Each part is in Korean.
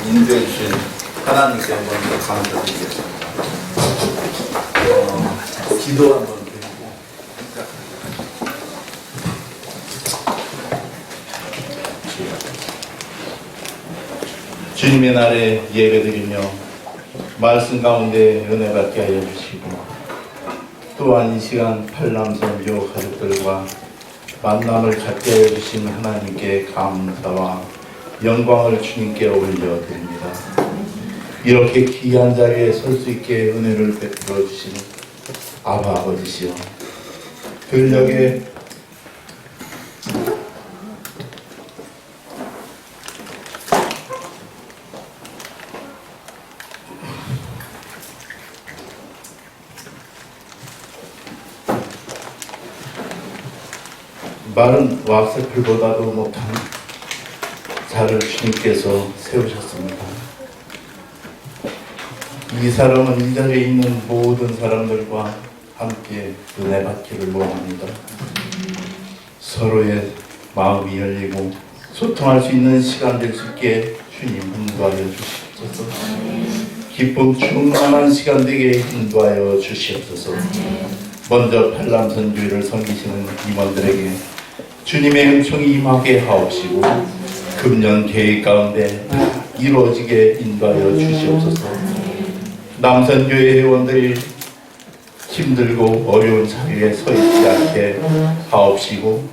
인도해 주신 하나님께 먼저 감사드리겠습니다. 기도 한번 드리고 주님의 날에 예배드리며 말씀 가운데 은혜 받게 하여 주시고, 또한 이 시간 팔남선교 가족들과 만남을 갖게 하여 주신 하나님께 감사와 영광을 주님께 올려드립니다. 이렇게 귀한 자리에 설 수 있게 은혜를 베풀어 주신 아바 아버지시여, 근력에 마른 왁스풀보다도 못한 자를 주님께서 세우셨습니다. 이 사람은 이 자리에 있는 모든 사람들과 함께 은혜 받기를 원합니다. 서로의 마음이 열리고 소통할 수 있는 시간 될 수 있게 주님 인도하여 주시옵소서. 기쁨 충만한 시간 되게 인도하여 주시옵소서. 먼저 팔남선교회를 섬기시는 임원들에게 주님의 은총이 임하게 하옵시고, 금년 계획 가운데 이루어지게 인도하여 주시옵소서. 남선교회 회원들이 힘들고 어려운 자리에 서 있지 않게 하옵시고,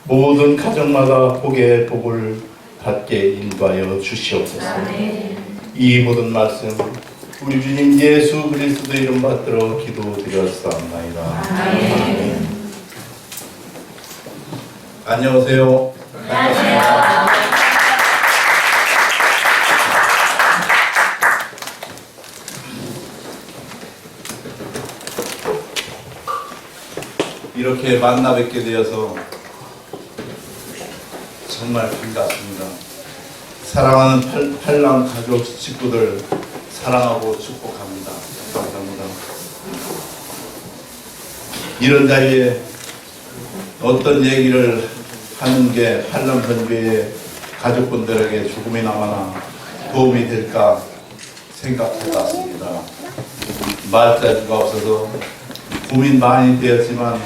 모든 가정마다 복의 복을 받게 인도하여 주시옵소서. 이 모든 말씀 우리 주님 예수 그리스도 이름 받들어 기도드렸사옵나이다. 아멘. 안녕하세요. 안녕하세요. 이렇게 만나 뵙게 되어서 정말 반갑습니다. 사랑하는 팔남 가족 식구들 사랑하고 축복합니다. 감사합니다. 이런 자리에 어떤 얘기를 하는 게 팔남선교회 가족분들에게 조금이나마 도움이 될까 생각해봤습니다. 말자주가 없어서 고민 많이 되었지만,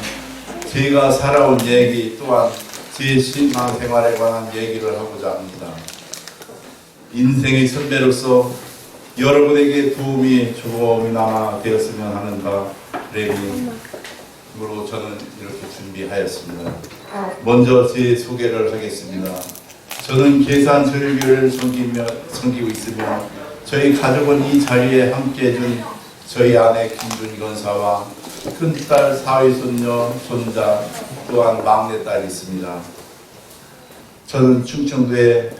제가 살아온 얘기 또한 제 신앙생활에 관한 얘기를 하고자 합니다. 인생의 선배로서 여러분에게 도움이 조금이나마 되었으면 하는 바람으로 저는 이렇게 준비하였습니다. 먼저 제 소개를 하겠습니다. 저는 계산절교를 섬기고 있으며, 저희 가족은 이 자리에 함께 해준 저희 아내 김준희 권사와 큰딸 사위손녀 손자, 또한 막내딸이 있습니다. 저는 충청도의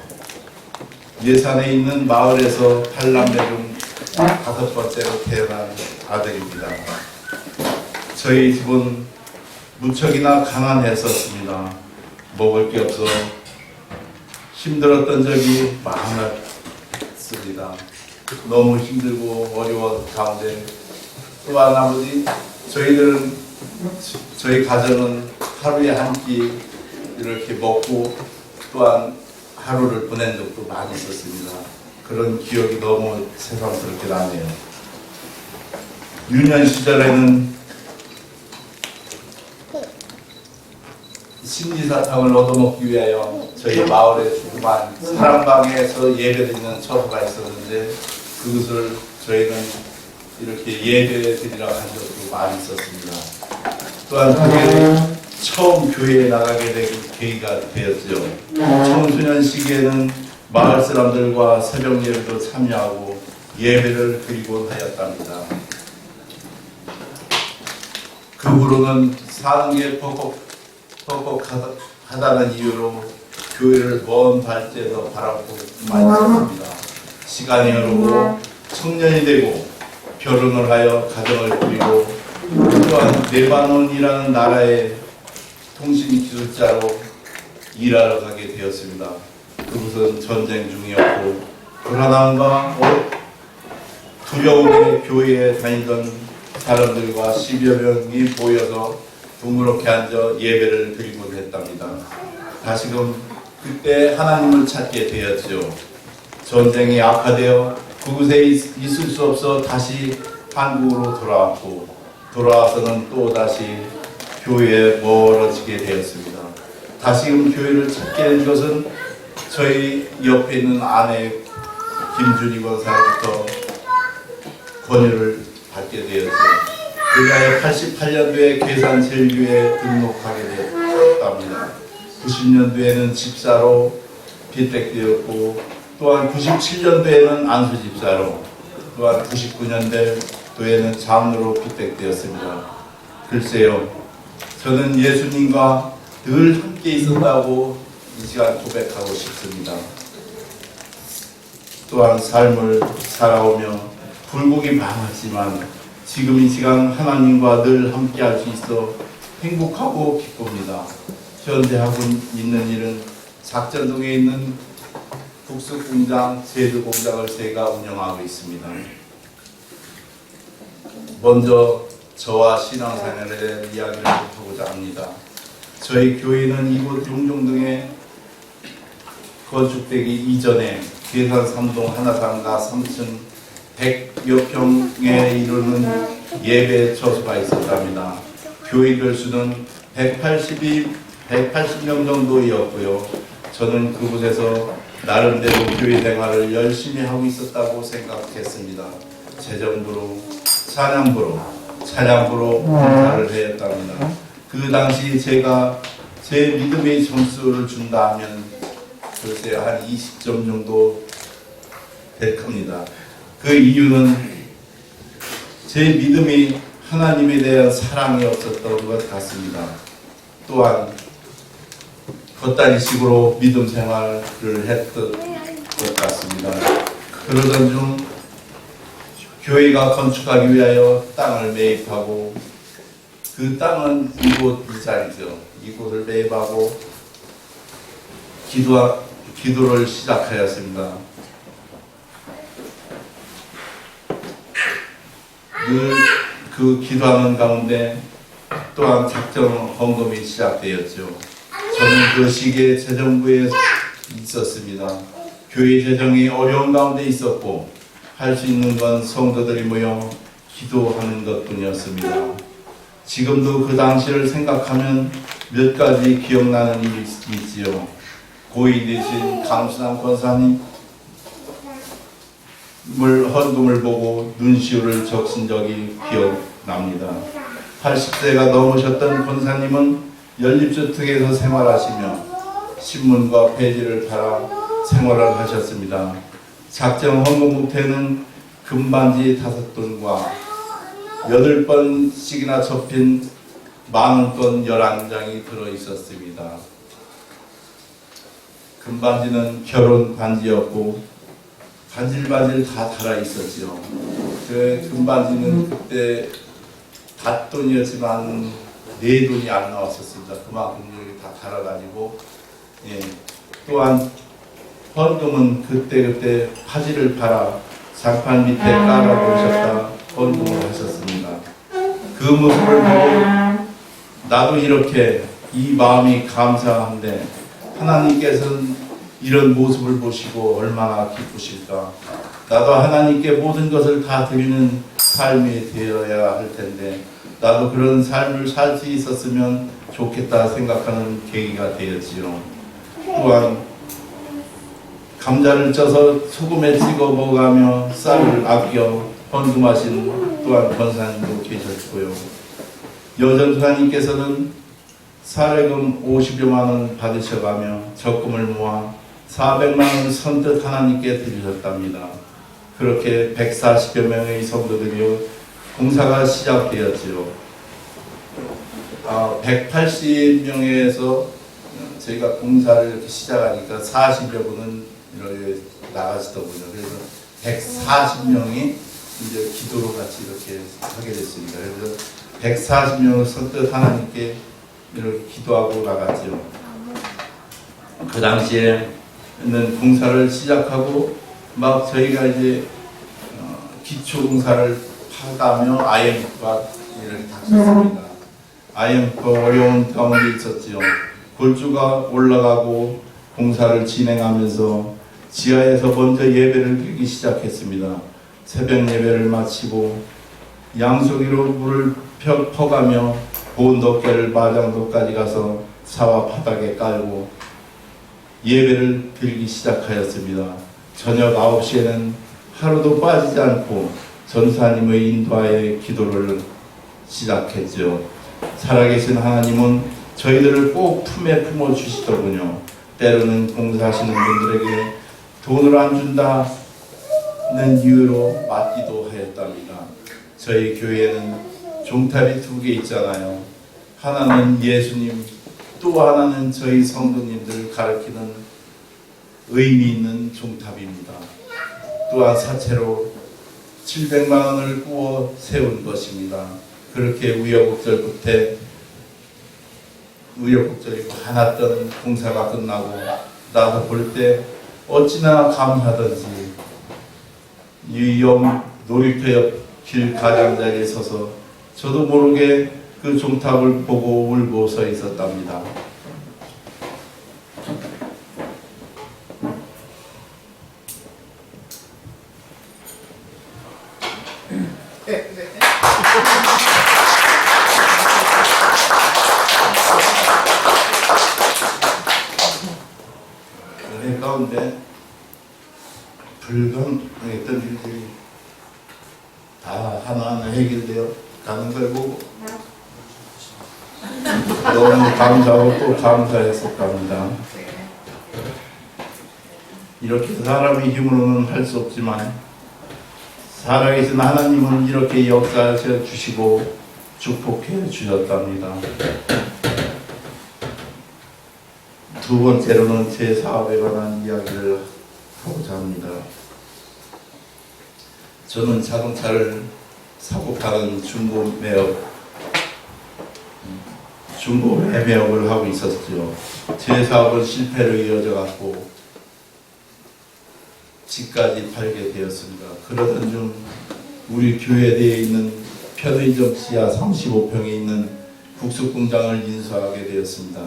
예산에 있는 마을에서 8남매 중 5번째로 태어난 아들입니다. 저희 집은 무척이나 가난했었습니다. 먹을 게 없어 힘들었던 적이 많았습니다. 너무 힘들고 어려운 가운데 또한 아버지, 저희 가정은 하루에 한 끼 이렇게 먹고 또한 하루를 보낸 적도 많이 있었습니다. 그런 기억이 너무 새삼스럽게 나네요. 유년 시절에는 심리사탕을 얻어먹기 위하여 저희 마을의 조그만 사랑방에서 예배드리는 처소가 있었는데, 그것을 저희는 이렇게 예배드리러 간 적도 많이 있었습니다. 또한 그게 처음 교회에 나가게 된 계기가 되었죠. 청소년 시기에는 마을 사람들과 새벽 예배도 참여하고 예배를 드리곤 하였답니다. 그 후로는 사는 게 퍽퍽하다는 이유로 교회를 먼 발제에서 바라보고 많이 했습니다. 시간이 흐르고 청년이 되고 결혼을 하여 가정을 꾸리고, 또한 레바논이라는 나라의 통신기술자로 일하러 가게 되었습니다. 그곳은 전쟁 중이었고, 불안함과 두려움에 교회에 다니던 사람들과 10여 명이 모여서 둥그렇게 앉아 예배를 드리곤 했답니다. 다시금 그때 하나님을 찾게 되었죠. 전쟁이 악화되어 그곳에 있을 수 없어 다시 한국으로 돌아왔고, 돌아와서는 또 다시 교회에 멀어지게 되었습니다. 다시금 교회를 찾게 된 것은 저희 옆에 있는 아내 김준희 권사로부터 권유를 받게 되었죠. 그가 88년도에 괴산제일교회에 등록하게 되었답니다. 90년도에는 집사로 비택되었고, 또한 97년도에는 안수집사로, 또한 99년도에는 장로로 비택되었습니다. 글쎄요, 저는 예수님과 늘 함께 있었다고 이 시간 고백하고 싶습니다. 또한 삶을 살아오며 굴곡이 많았지만 지금 이 시간 하나님과 늘 함께 할 수 있어 행복하고 기쁩니다. 현재 하고 있는 일은 작전동에 있는 국수공장, 제주공장을 제가 운영하고 있습니다. 먼저 저와 신앙생활에 대한 이야기를 하고자 합니다. 저희 교회는 이곳 용종동에 건축되기 이전에 괴산 3동 하나상가 3층 100여 평에 이르는 예배 처소가 있었답니다. 교인들 수는 180명 정도였고요. 저는 그곳에서 나름대로 교회 생활을 열심히 하고 있었다고 생각했습니다. 재정부로, 찬양부로 봉사를 했답니다. 그 당시 제가 제 믿음의 점수를 준다 하면 글쎄 한 20점 정도 될 겁니다. 그 이유는 제 믿음이 하나님에 대한 사랑이 없었던 것 같습니다. 또한 겉다리식으로 믿음 생활을 했던 것 같습니다. 그러던 중 교회가 건축하기 위하여 땅을 매입하고, 그 땅은 이곳 이 자리죠. 이곳을 매입하고 기도를 시작하였습니다. 늘 그 기도하는 가운데 또한 작정 헌금이 시작되었죠. 저는 그 시기에 재정부에 있었습니다. 교회 재정이 어려운 가운데 있었고 할 수 있는 건 성도들이 모여 기도하는 것뿐이었습니다. 지금도 그 당시를 생각하면 몇 가지 기억나는 일이 있지요. 고위 되신 강수남 권사님 헌금을 보고 눈시울을 적신 적이 기억납니다. 80세가 넘으셨던 권사님은 연립주택에서 생활하시며 신문과 폐지를 팔아 생활을 하셨습니다. 작정 헌금뭉태는 금반지 5돈과 8번씩이나 접힌 만원권 11장이 들어있었습니다. 금반지는 결혼 반지였고 반질반질 다 달아있었죠. 그 금반지는 그때 닷돈이었지만 네 돈이 안 나왔었습니다. 그만큼 여기 다 달아가지고, 예. 또한 헌금은 그때 파지를 팔아 장판 밑에 깔아놓으셨다 헌금을 하셨습니다. 그 모습을 보고 나도 이렇게 이 마음이 감사한데 하나님께서는 이런 모습을 보시고 얼마나 기쁘실까. 나도 하나님께 모든 것을 다 드리는 삶이 되어야 할 텐데 나도 그런 삶을 살 수 있었으면 좋겠다 생각하는 계기가 되었지요. 또한 감자를 쪄서 소금에 찍어 먹으며 쌀을 아껴 헌금하신 또한 권사님도 계셨고요. 여전사님께서는 사례금 50여만 원 받으셔가며 적금을 모아 400만 원 선뜻 하나님께 드리셨답니다. 그렇게 140여 명의 성도들이요 공사가 시작되었지요. 180명에서 저희가 공사를 이렇게 시작하니까 40여 분은 이렇게 나가시더군요. 그래서 140명이 이제 기도로 같이 이렇게 하게 됐습니다. 그래서 140명을 선뜻 하나님께 이렇게 기도하고 나갔죠. 그 당시에는 공사를 시작하고 막 저희가 이제 기초 공사를 하다며 IMF가 이렇게 닥쳤습니다. IMF 어려운 가운데 있었지요. 골주가 올라가고 공사를 진행하면서 지하에서 먼저 예배를 드리기 시작했습니다. 새벽 예배를 마치고 양송이로 물을 퍼가며 보온덮개를 마장도까지 가서 사와 바닥에 깔고 예배를 드리기 시작하였습니다. 저녁 9시에는 하루도 빠지지 않고 전사님의 인도하에 기도를 시작했죠. 살아계신 하나님은 저희들을 꼭 품에 품어주시더군요. 때로는 봉사하시는 분들에게 돈을 안 준다는 이유로 맞기도 하였답니다. 저희 교회에는 종탑이 2개 있잖아요. 하나는 예수님, 또 하나는 저희 성도님들 가르치는 의미 있는 종탑입니다. 또한 사채로 700만 원을 구워 세운 것입니다. 그렇게 우여곡절 끝에 우여곡절이 많았던 공사가 끝나고 나도 볼 때 어찌나 감사하던지 이 놀이터 옆 길 가장자리에 서서 저도 모르게 그 종탑을 보고 울고 서 있었답니다. 은혜 가운데 불가능했던 일들이 다 하나하나 해결되어 가는 걸 보고 너무 감사하고 또 감사했었답니다. 이렇게 사람의 힘으로는 할 수 없지만 살아계신 하나님은 이렇게 역사하셔 주시고 축복해 주셨답니다. 두 번째로는 제 사업에 관한 이야기를 하고자 합니다. 저는 자동차를 사고 파는 중고 매매업을 하고 있었죠. 제 사업은 실패로 이어져 갔고 집까지 팔게 되었습니다. 그러던 중 우리 교회에 있는 편의점 지하 35평에 있는 국수공장을 인수하게 되었습니다.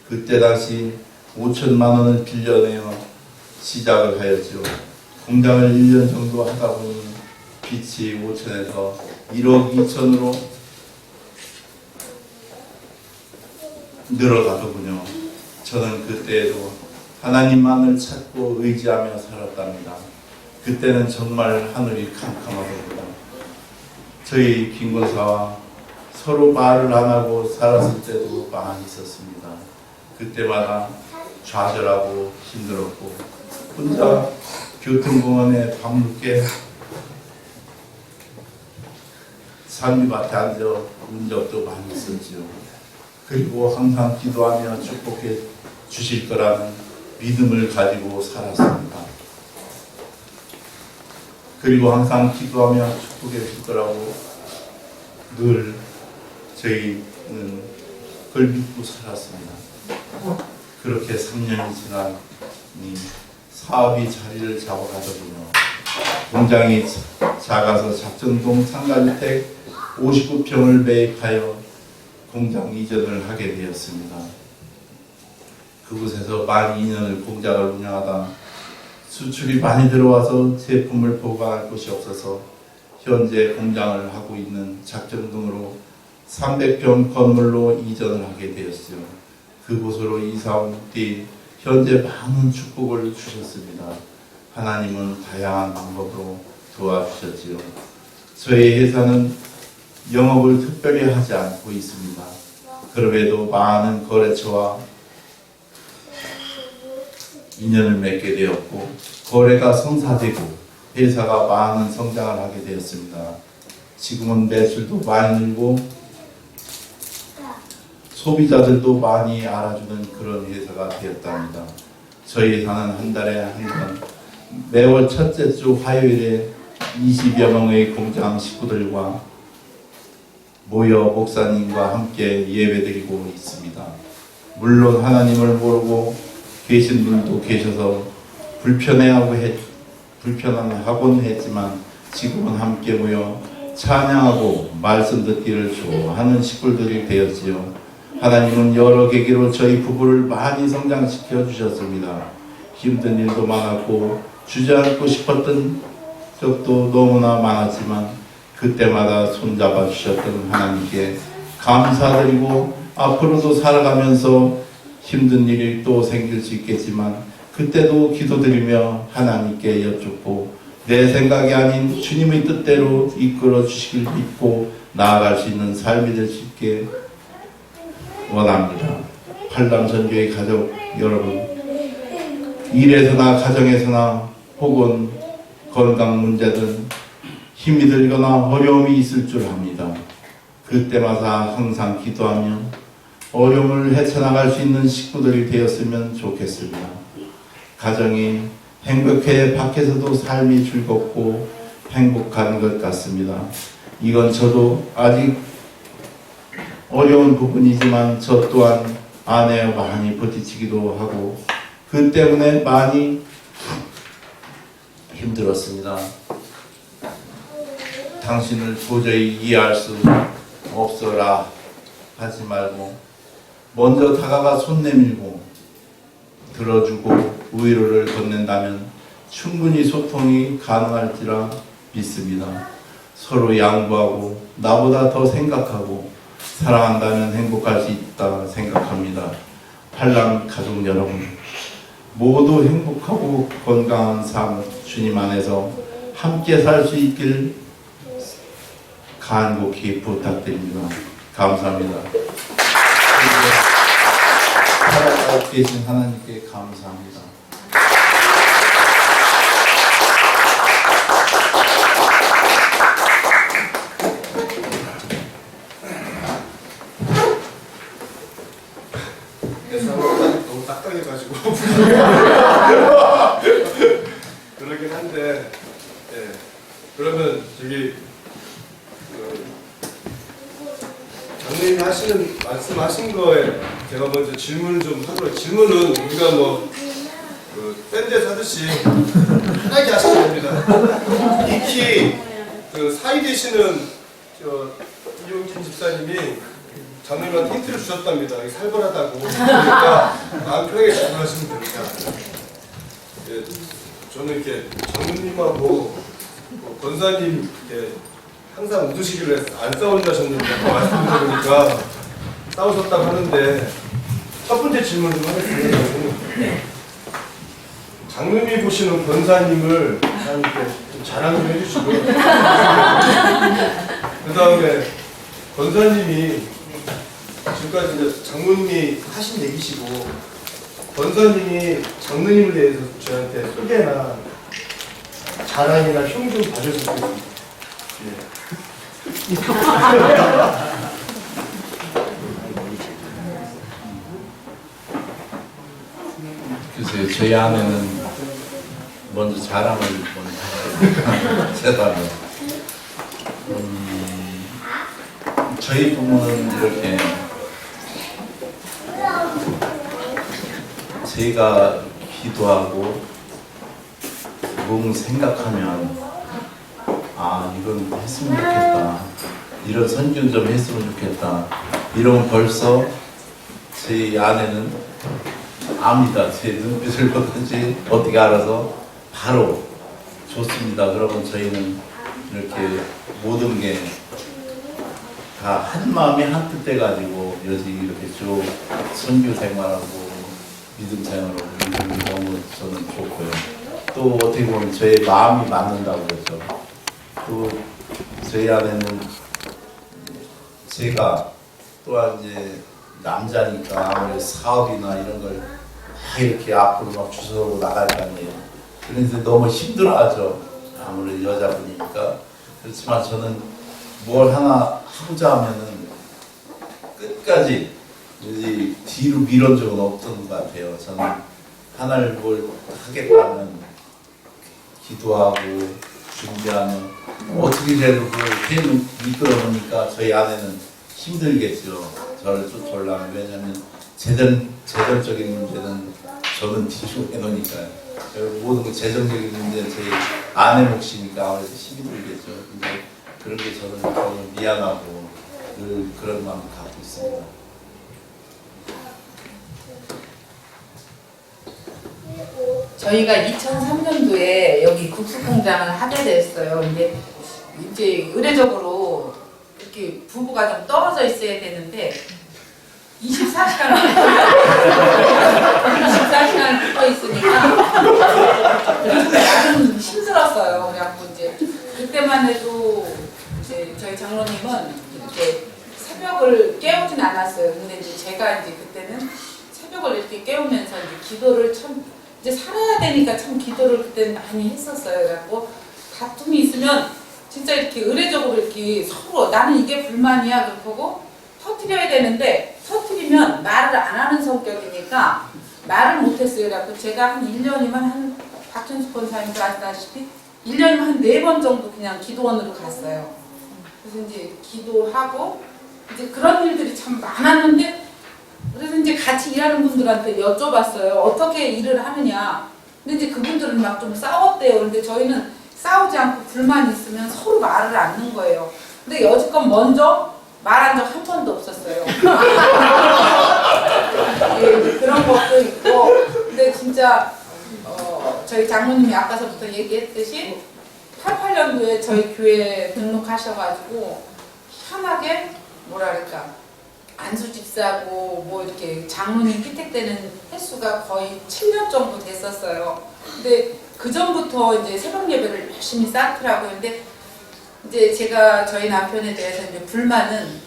그때 당시 5천만 원을 빌려내어 시작을 하였죠. 공장을 1년 정도 하다 보니 빚이 5천에서 1억 2천으로 늘어가더군요. 저는 그때에도 하나님만을 찾고 의지하며 살았답니다. 그때는 정말 하늘이 캄캄하더군요. 저희 김권사와 서로 말을 안 하고 살았을 때도 많이 있었습니다. 그때마다 좌절하고 힘들었고 혼자 교통공원에 밤늦게 산밑에 앉아 운 적도 많이 있었지요. 그리고 항상 기도하며 축복해 주실 거라는 믿음을 가지고 살았습니다. 그리고 항상 기도하며 축복해 줄 거라고 늘 저희는 그걸 믿고 살았습니다. 그렇게 3년이 지나니 사업이 자리를 잡아가더군요. 공장이 작아서 작전동 상가주택 59평을 매입하여 공장 이전을 하게 되었습니다. 그곳에서 만 2년을 공장을 운영하다 수출이 많이 들어와서 제품을 보관할 곳이 없어서 현재 공장을 하고 있는 작전동으로 300평 건물로 이전을 하게 되었죠. 그곳으로 이사 온 뒤 현재 많은 축복을 주셨습니다. 하나님은 다양한 방법으로 도와주셨지요. 저희 회사는 영업을 특별히 하지 않고 있습니다. 그럼에도 많은 거래처와 인연을 맺게 되었고 거래가 성사되고 회사가 많은 성장을 하게 되었습니다. 지금은 매출도 많이 늘고 소비자들도 많이 알아주는 그런 회사가 되었답니다. 저희 회사는 한 달에 한 번 매월 첫째 주 화요일에 20여 명의 공장 식구들과 모여 목사님과 함께 예배드리고 있습니다. 물론 하나님을 모르고 계신 분도 계셔서 불편하곤 했지만 지금은 함께 모여 찬양하고 말씀 듣기를 좋아하는 식구들이 되었지요. 하나님은 여러 계기로 저희 부부를 많이 성장시켜 주셨습니다. 힘든 일도 많았고 주저앉고 싶었던 적도 너무나 많았지만 그때마다 손잡아 주셨던 하나님께 감사드리고 앞으로도 살아가면서 힘든 일이 또 생길 수 있겠지만 그때도 기도드리며 하나님께 여쭙고 내 생각이 아닌 주님의 뜻대로 이끌어 주시길 믿고 나아갈 수 있는 삶이 될 수 있게 원합니다. 팔남선교의 가족 여러분, 일에서나 가정에서나 혹은 건강 문제든 힘이 들거나 어려움이 있을 줄 압니다. 그때마다 항상 기도하며 어려움을 헤쳐나갈 수 있는 식구들이 되었으면 좋겠습니다. 가정이 행복해 밖에서도 삶이 즐겁고 행복한 것 같습니다. 이건 저도 아직 어려운 부분이지만 저 또한 아내와 많이 부딪히기도 하고 그 때문에 많이 힘들었습니다. 당신을 도저히 이해할 수 없어라 하지 말고 먼저 다가가 손 내밀고 들어주고 위로를 건넨다면 충분히 소통이 가능할지라 믿습니다. 서로 양보하고 나보다 더 생각하고 사랑한다면 행복할 수 있다 생각합니다. 팔랑 가족 여러분, 모두 행복하고 건강한 삶 주님 안에서 함께 살 수 있길 간곡히 부탁드립니다. 감사합니다. 살아가고 계신 하나님께 감사합니다. 너무 딱딱해가지고 그러긴 한데, 예. 그러면 저기 장로님이 말씀하신 거에 제가 먼저 질문을 좀 하도록. 질문은 우리가 뭐 밴드에서 하듯이 편하게 하시면 됩니다. 익히 사이 되시는 이용진 집사님이 장로님한테 힌트를 주셨답니다. 살벌하다고. 그러니까 마음 편하게 질문하시면 됩니다. 예, 저는 이렇게 장로님하고 권사님 항상 웃으시길래 안 싸운다 하셨는데 말씀드리니까 싸우셨다고 하는데, 첫 번째 질문 좀 하겠습니다. 장로님이 보시는 권사님을 이렇게 좀 자랑 좀 해주시고, 그 다음에 권사님이 지금까지 이제 장로님이 하신 얘기시고 권사님이 장로님에 대해서 저한테 소개나 자랑이나 흉 좀 봐주셨으면 좋겠습니다. 예. 글쎄요, 저희 아내는 먼저 자랑을 제가 저희 부모는 이렇게 제가 기도하고 뭔 생각하면 이건 했으면 좋겠다, 이런 선교 좀 했으면 좋겠다, 이러면 벌써 제 아내는 압니다. 제 눈빛을 보든지 어떻게 알아서 바로 좋습니다. 그러면 저희는 이렇게 모든 게 다 한 마음에 한 뜻 돼가지고 여지 이렇게 쭉 선교 생활하고 믿음 생활하고 이런 게 너무 저는 좋고요. 또 어떻게 보면 저의 마음이 맞는다고 그러죠. 또 저희 안에는 제가 또한 이제 남자니까 아무래도 사업이나 이런 걸 다 이렇게 앞으로 막 주소로 나갈 거 아니에요. 그래서 너무 힘들어하죠. 아무래도 여자분이니까. 그렇지만 저는 뭘 하나 하고자 하면은 끝까지 뒤로 밀은 적은 없던 것 같아요. 저는 하나를 뭘 하겠다면 기도하고 준비하면 어떻게든 그걸 계속 이끌어 보니까 저희 아내는 힘들겠죠. 저를 쫓아오려면. 왜냐하면 재정적인 문제는 저는 뒤로 해놓으니까요. 모든 그 재정적인 문제는 저희 아내 몫이니까 아무래도 힘이 들겠죠. 근데 그런 게 저는 너무 미안하고 늘 그런 마음을 갖고 있습니다. 저희가 2003년도에 여기 국수공장을 하게 됐어요. 근데 이제 의례적으로 이렇게 부부가 좀 떨어져 있어야 되는데 24시간을 24시간을 붙어 있으니까 나름 힘들었어요. 그래갖고 이제 그때만 해도 이제 저희 장로님은 이렇게 새벽을 깨우진 않았어요. 근데 이제 제가 이제 그때는 새벽을 이렇게 깨우면서 이제 기도를 참 이제 살아야 되니까 참 기도를 그때는 많이 했었어요. 그래갖고 다툼이 있으면 진짜 이렇게 의례적으로 이렇게 서로 나는 이게 불만이야 그렇게 하고 터뜨려야 되는데 터뜨리면 말을 안 하는 성격이니까 말을 못했어요. 그래갖고 제가 한 1년이면 한 박준수 권사님도 아시다시피 1년이면 한 4번 정도 그냥 기도원으로 갔어요. 그래서 이제 기도하고 이제 그런 일들이 참 많았는데 그래서 이제 같이 일하는 분들한테 여쭤봤어요. 어떻게 일을 하느냐. 근데 이제 그분들은 막 좀 싸웠대요. 근데 저희는 싸우지 않고 불만이 있으면 서로 말을 않는 거예요. 근데 여지껏 먼저 말한 적 한 번도 없었어요. 예, 그런 것도 있고. 근데 진짜 저희 장모님이 아까서부터 얘기했듯이 88년도에 저희 교회에 등록하셔가지고 희한하게 뭐라 그럴까 안수 집사고 뭐 이렇게 장로님 피택되는 횟수가 거의 7년 정도 됐었어요. 근데 그 전부터 이제 새벽 예배를 열심히 쌓더라고요. 근데 이제 제가 저희 남편에 대해서 이제 불만은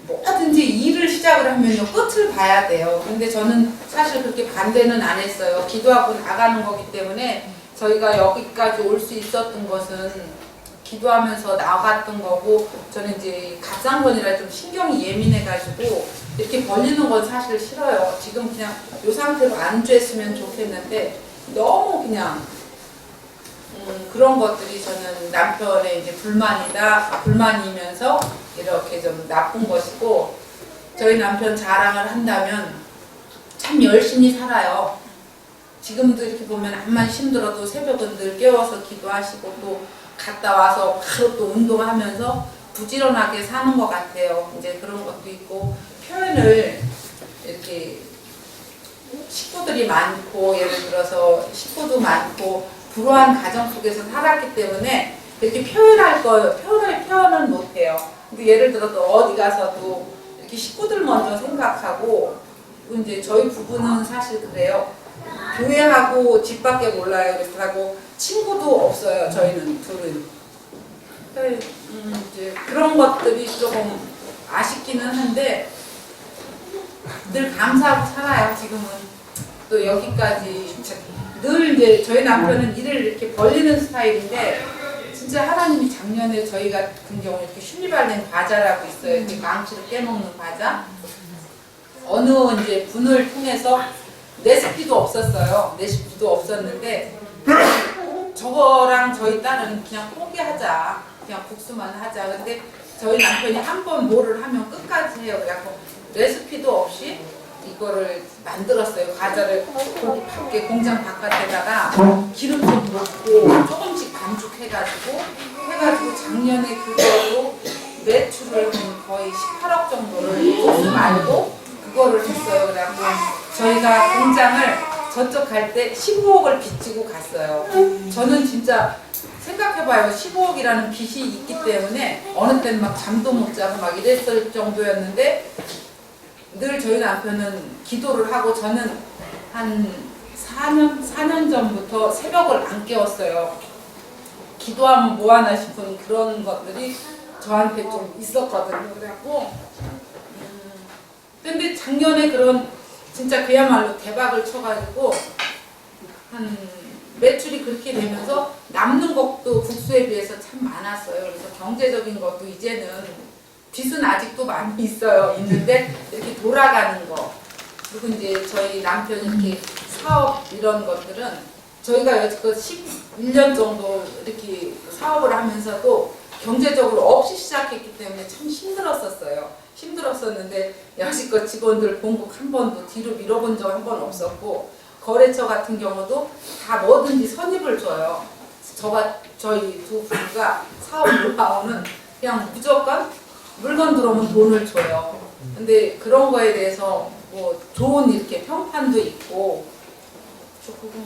뭐든지 일을 시작을 하면요 끝을 봐야 돼요. 근데 저는 사실 그렇게 반대는 안 했어요. 기도하고 나가는 거기 때문에 저희가 여기까지 올 수 있었던 것은 기도하면서 나갔던 거고 저는 이제 갑상선이라 좀 신경이 예민해가지고 이렇게 벌리는 건 사실 싫어요. 지금 그냥 이 상태로 안 됐으면 좋겠는데 너무 그냥 그런 것들이 저는 남편의 이제 불만이면서 이렇게 좀 나쁜 것이고 저희 남편 자랑을 한다면 참 열심히 살아요. 지금도 이렇게 보면 암만 힘들어도 새벽은 늘 깨워서 기도하시고 또 갔다 와서 바로 또 운동하면서 부지런하게 사는 것 같아요. 이제 그런 것도 있고 표현을 이렇게 식구들이 많고 예를 들어서 식구도 많고 불우한 가정 속에서 살았기 때문에 이렇게 표현은 못해요. 근데 예를 들어 또 어디 가서도 이렇게 식구들 먼저 생각하고 이제 저희 부부는 사실 그래요. 교회하고 집 밖에 몰라요. 그렇다고 친구도 없어요. 저희는 둘은. 이제 그런 것들이 조금 아쉽기는 한데 늘 감사하고 살아요. 지금은 또 여기까지 늘 이제 저희 남편은 일을 이렇게 벌리는 스타일인데 진짜 하나님이 작년에 저희 같은 경우 이렇게 슈니발렌 과자라고 있어요. 이렇게 망치로 깨먹는 과자. 어느 이제 분을 통해서 레시피도 없었어요. 레시피도 없었는데 저거랑 저희 딸은 그냥 포기하자. 그냥 국수만 하자. 근데 저희 남편이 한 번 뭐를 하면 끝까지 해요. 그래갖고 레시피도 없이 이거를 만들었어요. 과자를 거기 밖에 공장 바깥에다가 기름 좀 넣고 조금씩 반죽해가지고 작년에 그걸로 매출을 거의 18억 정도를 국수 말고 그거를 했어요. 그래갖고 저희가 공장을 저쪽 갈 때 15억을 빚지고 갔어요. 저는 진짜 생각해봐요. 15억이라는 빚이 있기 때문에 어느 때는 막 잠도 못 자고 막 이랬을 정도였는데 늘 저희 남편은 기도를 하고 저는 한 4년 전부터 새벽을 안 깨웠어요. 기도하면 뭐하나 싶은 그런 것들이 저한테 좀 있었거든요. 그래갖고 근데 작년에 그런 진짜 그야말로 대박을 쳐가지고 한 매출이 그렇게 되면서 남는 것도 국수에 비해서 참 많았어요. 그래서 경제적인 것도 이제는 빚은 아직도 많이 있는데 이렇게 돌아가는 거 그리고 이제 저희 남편이 이렇게 사업 이런 것들은 저희가 여지껏 11년 정도 이렇게 사업을 하면서도 경제적으로 없이 시작했기 때문에 참 힘들었었는데 여지껏 직원들 봉급 한 번도 뒤로 밀어본 적 한 번 없었고 거래처 같은 경우도 다 뭐든지 선입을 줘요. 저희 두 부부가 사업 노하우는 그냥 무조건 물건 들어오면 돈을 줘요. 근데 그런 거에 대해서 뭐 좋은 이렇게 평판도 있고 조금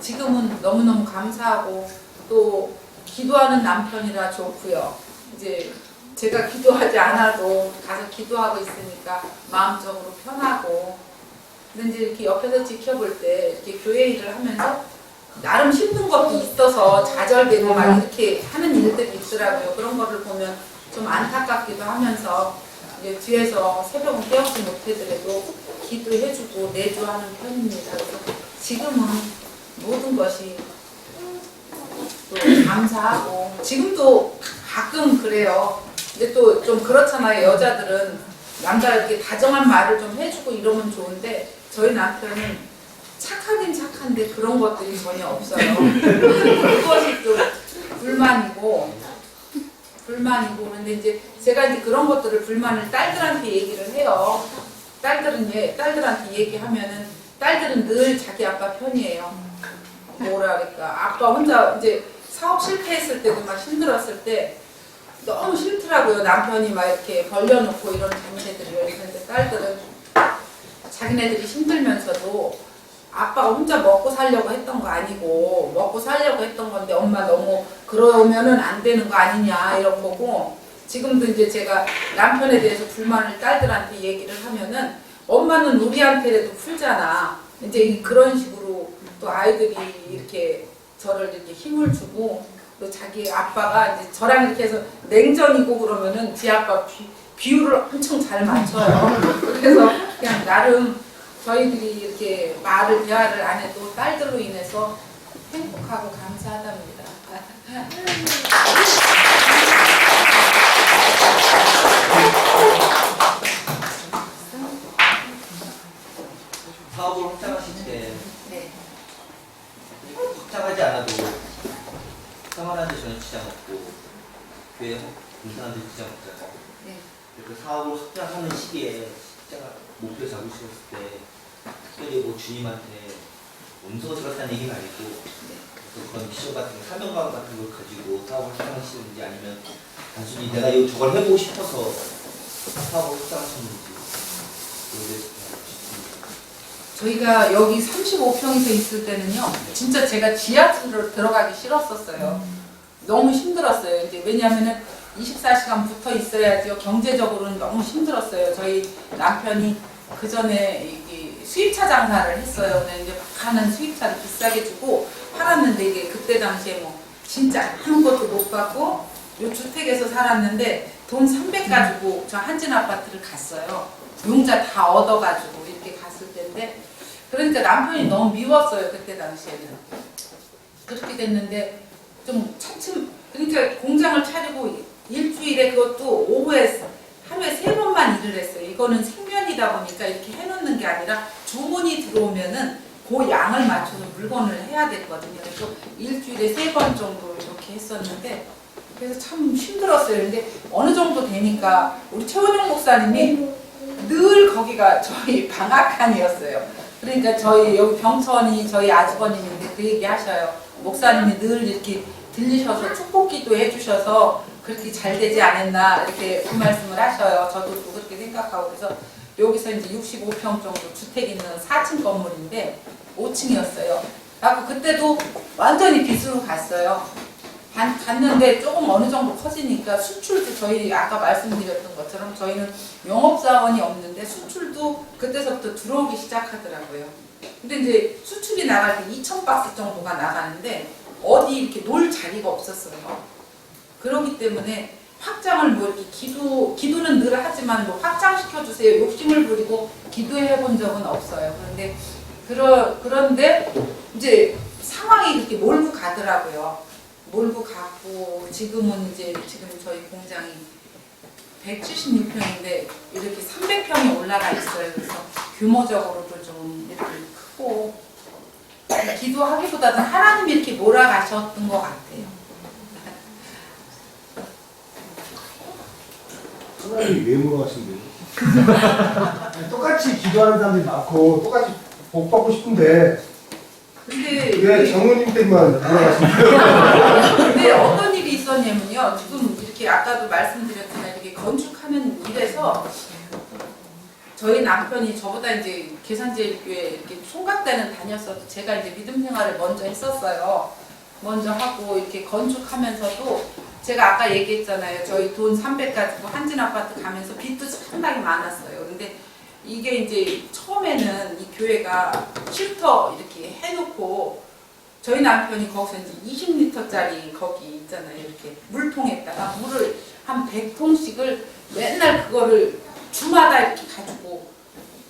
지금은 너무너무 감사하고 또 기도하는 남편이라 좋고요. 이제 제가 기도하지 않아도 가서 기도하고 있으니까 마음적으로 편하고. 근데 이제 이렇게 옆에서 지켜볼 때 이렇게 교회 일을 하면서 나름 힘든 것도 있어서 좌절되고 막 이렇게 하는 일들이 있더라고요. 그런 거를 보면 좀 안타깝기도 하면서 이제 뒤에서 새벽은 깨우지 못하더라도 기도해주고 내주하는 편입니다. 그래서 지금은 모든 것이 또 감사하고 지금도 가끔 그래요. 근데 또 좀 그렇잖아요. 여자들은 남자가 이렇게 다정한 말을 좀 해주고 이러면 좋은데 저희 남편은 착하긴 착한데 그런 것들이 전혀 없어요. 그것이 또 불만이고 그런데 이제 제가 이제 그런 것들을 불만을 딸들한테 얘기를 해요. 딸들한테 얘기하면은 딸들은 늘 자기 아빠 편이에요. 뭐라 그럴까, 아빠 혼자 이제 사업 실패했을 때도 막 힘들었을 때 너무 싫더라고요. 남편이 막 이렇게 벌려놓고 이런 자매들을. 그런데 딸들은 자기네들이 힘들면서도 아빠가 혼자 먹고 살려고 했던 거 아니고 먹고 살려고 했던 건데 엄마 너무 그러면은 안 되는 거 아니냐 이런 거고. 지금도 이제 제가 남편에 대해서 불만을 딸들한테 얘기를 하면은 엄마는 우리한테라도 풀잖아. 이제 그런 식으로 또 아이들이 이렇게 저를 이렇게 힘을 주고 또 자기 아빠가 이제 저랑 이렇게 해서 냉전이고 그러면은 지 아빠 비율을 엄청 잘 맞춰요. 그래서 그냥 나름 저희들이 이렇게 말을 대화를 안 해도 딸들로 인해서 행복하고 감사하답니다. 사업을 확장하실 때 네. 확장하지 않아도 생활하는데 전혀 지장 없고 교회 봉사하는데 지장 없잖아요. 네. 그래서 사업을 확장하는 시기에 진짜 목표 잡으셨을 때 특별히 뭐 주님한테 음성을 들었다는 얘기는 아니고 그래서 그런 미션 같은 거, 사명감 같은 걸 가지고 사업을 확장하시는지 아니면 단순히 내가 이거 저걸 해보고 싶어서 사업을 확장하셨는지 그거에 대해서 저희가 여기 35평에서 있을 때는요, 진짜 제가 지하철을 들어가기 싫었었어요. 너무 힘들었어요. 이제 왜냐하면은 24시간 붙어 있어야죠. 경제적으로는 너무 힘들었어요. 저희 남편이 그 전에 수입차 장사를 했어요. 근데 이제 막 하는 수입차를 비싸게 주고 팔았는데 이게 그때 당시에 뭐 진짜 아무것도 못 받고 요 주택에서 살았는데 돈 300 가지고 저 한진 아파트를 갔어요. 용자 다 얻어가지고 이렇게 갔을 때인데 그러니까 남편이 너무 미웠어요. 그때 당시에는. 그렇게 됐는데 좀 차츰 그러니까 공장을 차리고 일주일에 그것도 오후에 하루에 3번만 일을 했어요. 이거는 생면이다 보니까 이렇게 해놓는 게 아니라 주문이 들어오면은 그 양을 맞춰서 물건을 해야 됐거든요. 그래서 일주일에 3번 정도 이렇게 했었는데 그래서 참 힘들었어요. 근데 어느 정도 되니까 우리 최원영 목사님이 늘 거기가 저희 방앗간이었어요. 그러니까 저희 여기 병천이 저희 아주버님인데 그 얘기 하셔요. 목사님이 늘 이렇게 들리셔서 축복기도 해주셔서 그렇게 잘 되지 않았나 이렇게 그 말씀을 하셔요. 저도 또 그렇게 생각하고 그래서 여기서 이제 65평 정도 주택 있는 4층 건물인데 5층이었어요. 그래서 그때도 완전히 빚으로 갔어요. 갔는데 조금 어느 정도 커지니까 수출도 저희 아까 말씀드렸던 것처럼 저희는 영업사원이 없는데 수출도 그때서부터 들어오기 시작하더라고요. 근데 이제 수출이 나갈 때 2,000박스 정도가 나가는데 어디 이렇게 놓을 자리가 없었어요. 그렇기 때문에 확장을 뭐 이렇게 기도는 늘 하지만 뭐 확장시켜주세요 욕심을 부리고 기도해 본 적은 없어요. 그런데 이제 상황이 이렇게 몰고 가더라고요. 몰고 가고 지금은 이제 지금 저희 공장이 176평인데 이렇게 300평이 올라가 있어요. 그래서 규모적으로도 좀 이렇게 크고 기도하기보다는 하나님이 이렇게 몰아가셨던 것 같아요. 하나님이 왜 물어가신대요? 똑같이 기도하는 사람들이 많고 똑같이 복 받고 싶은데 근데 왜 장로님 때만 물어가신대요? 근데 어떤 일이 있었냐면요. 지금 이렇게 아까도 말씀드렸지만 이렇게 건축하는 일에서 저희 남편이 저보다 이제 계산제일교회 이렇게 총각 때는 다녔어도 제가 이제 믿음 생활을 먼저 했었어요. 먼저 하고 이렇게 건축하면서도 제가 아까 얘기했잖아요. 저희 돈 300 가지고 한진 아파트 가면서 빚도 상당히 많았어요. 근데 이게 이제 처음에는 이 교회가 쉼터 이렇게 해놓고 저희 남편이 거기서 이제 20리터짜리 거기 있잖아요. 이렇게 물통에다가 물을 한 100통씩을 맨날 그거를 주마다 이렇게 가지고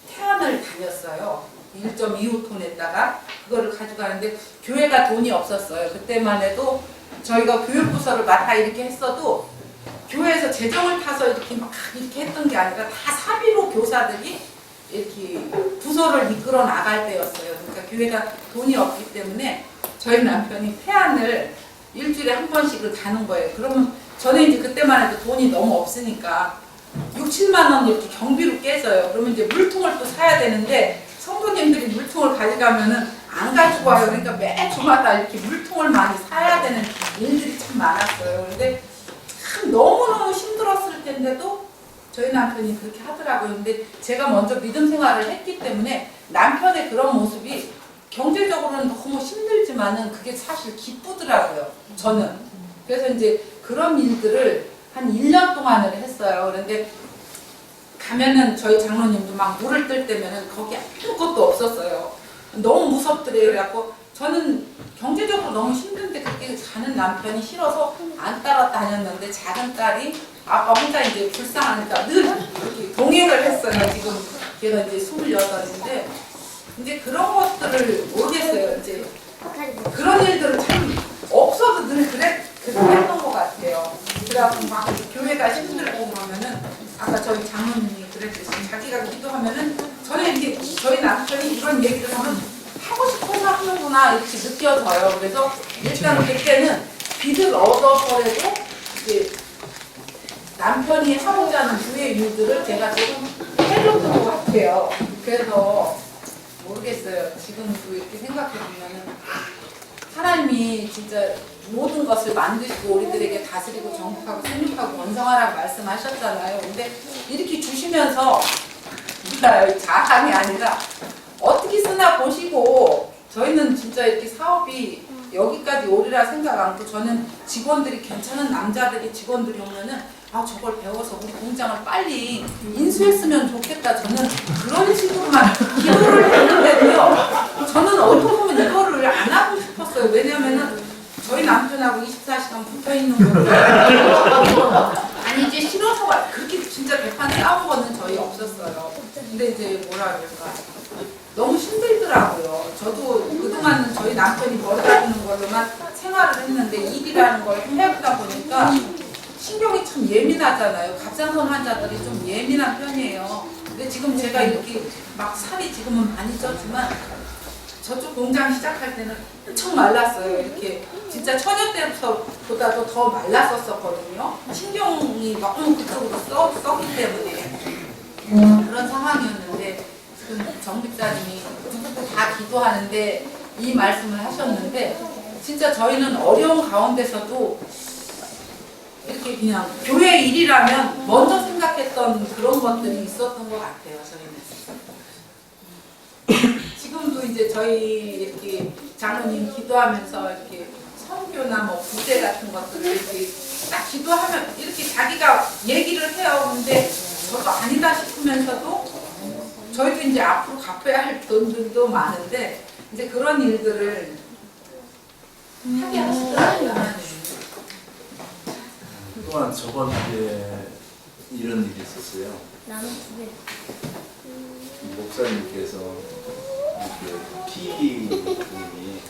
태안을 다녔어요. 1.25톤에다가 그거를 가져가는데 교회가 돈이 없었어요. 그때만 해도 저희가 교육부서를 맡아 이렇게 했어도 교회에서 재정을 타서 이렇게 막 이렇게 했던 게 아니라 다 사비로 교사들이 이렇게 부서를 이끌어 나갈 때였어요. 그러니까 교회가 돈이 없기 때문에 저희 남편이 태안을 일주일에 한 번씩을 가는 거예요. 그러면 저는 이제 그때만 해도 돈이 너무 없으니까 6, 7만 원 이렇게 경비로 깨져요. 그러면 이제 물통을 또 사야 되는데 성도님들이 물통을 가져가면은 안 가지고 와요. 그러니까 매 주마다 이렇게 물통을 많이 사야 되는 일들이 참 많았어요. 근데 참 너무너무 힘들었을 텐데도 저희 남편이 그렇게 하더라고요. 근데 제가 먼저 믿음 생활을 했기 때문에 남편의 그런 모습이 경제적으로는 너무 힘들지만은 그게 사실 기쁘더라고요. 저는. 그래서 이제 그런 일들을 한 1년 동안을 했어요. 그런데 가면은 저희 장로님도 막 물을 뜰 때면은 거기 아무것도 없었어요. 너무 무섭더래요. 그래갖고 저는 경제적으로 너무 힘든데 그렇게 가는 남편이 싫어서 안 따라 다녔는데 작은 딸이 아빠 혼자 이제 불쌍하니까 늘 이렇게 동행을 했어요. 지금 걔가 이제 28인데 이제 그런 것들을 모르겠어요. 이제 그런 일들은 참 없어도 늘 그랬던 것 같아요. 그래갖고 막 교회가 힘들고 그러면은 아까 저희 장로님이 그랬듯이 자기가 기도하면은 저는 이게 저희 남편이 이런 얘기를 하면 하고 싶어서 하는구나 이렇게 느껴져요. 그래서 일단 그때는 빚을 얻어서라도 이제 남편이 하고자 하는 교회 일들을 제가 조금 해줬던 것 같아요. 그래서 모르겠어요. 지금도 이렇게 생각해보면은 하나님이 진짜 모든 것을 만드시고 우리들에게 다스리고 정복하고 생육하고 원성하라고 말씀하셨잖아요. 근데 이렇게 주시면서 자랑이 아니라 어떻게 쓰나 보시고 저희는 진짜 이렇게 사업이 여기까지 오리라 생각 않고 저는 직원들이 괜찮은 남자들이 직원들이 오면은 아 저걸 배워서 우리 공장을 빨리 인수했으면 좋겠다. 저는 그런 식으로만 기도를 했는데도요. 저는 어떻게 보면 이거를 안 하고 싶었어요. 왜냐면은 저희 남편하고 24시간 붙어있는 거고 아니 이제 싫어서가 그렇게 진짜 대판 싸운 거는 저희 없었어요. 근데 이제 뭐라 그럴까 너무 힘들더라고요. 저도 그동안은 저희 남편이 벌어주는 걸로만 생활을 했는데 일이라는 걸 해보다 보니까 신경이 참 예민하잖아요. 갑상선 환자들이 좀 예민한 편이에요. 근데 지금 제가 이렇게 막 살이 지금은 많이 쪘지만 저쪽 공장 시작할 때는 엄청 말랐어요. 이렇게 진짜 처녀 때보다도 더 말랐었거든요. 신경이 너무 그쪽으로 썩기 때문에 그런 상황이었는데 지금 정 집사님이 누구도 다 기도하는데 이 말씀을 하셨는데 진짜 저희는 어려운 가운데서도 이렇게 그냥 교회 일이라면 먼저 생각했던 그런 것들이 있었던 것 같아요. 저희는 지금도 이제 저희 이렇게 장로님 기도하면서 이렇게 선교나 뭐 부재 같은 것들을 이렇게 딱 기도하면 이렇게 자기가 얘기를 해요. 근데 저도 아니다 싶으면서도 저희도 이제 앞으로 갚아야 할 돈들도 많은데 이제 그런 일들을 하게 하시더라고요. 또한 저번 주에 이런 일이 있었어요. 목사님께서 PD님이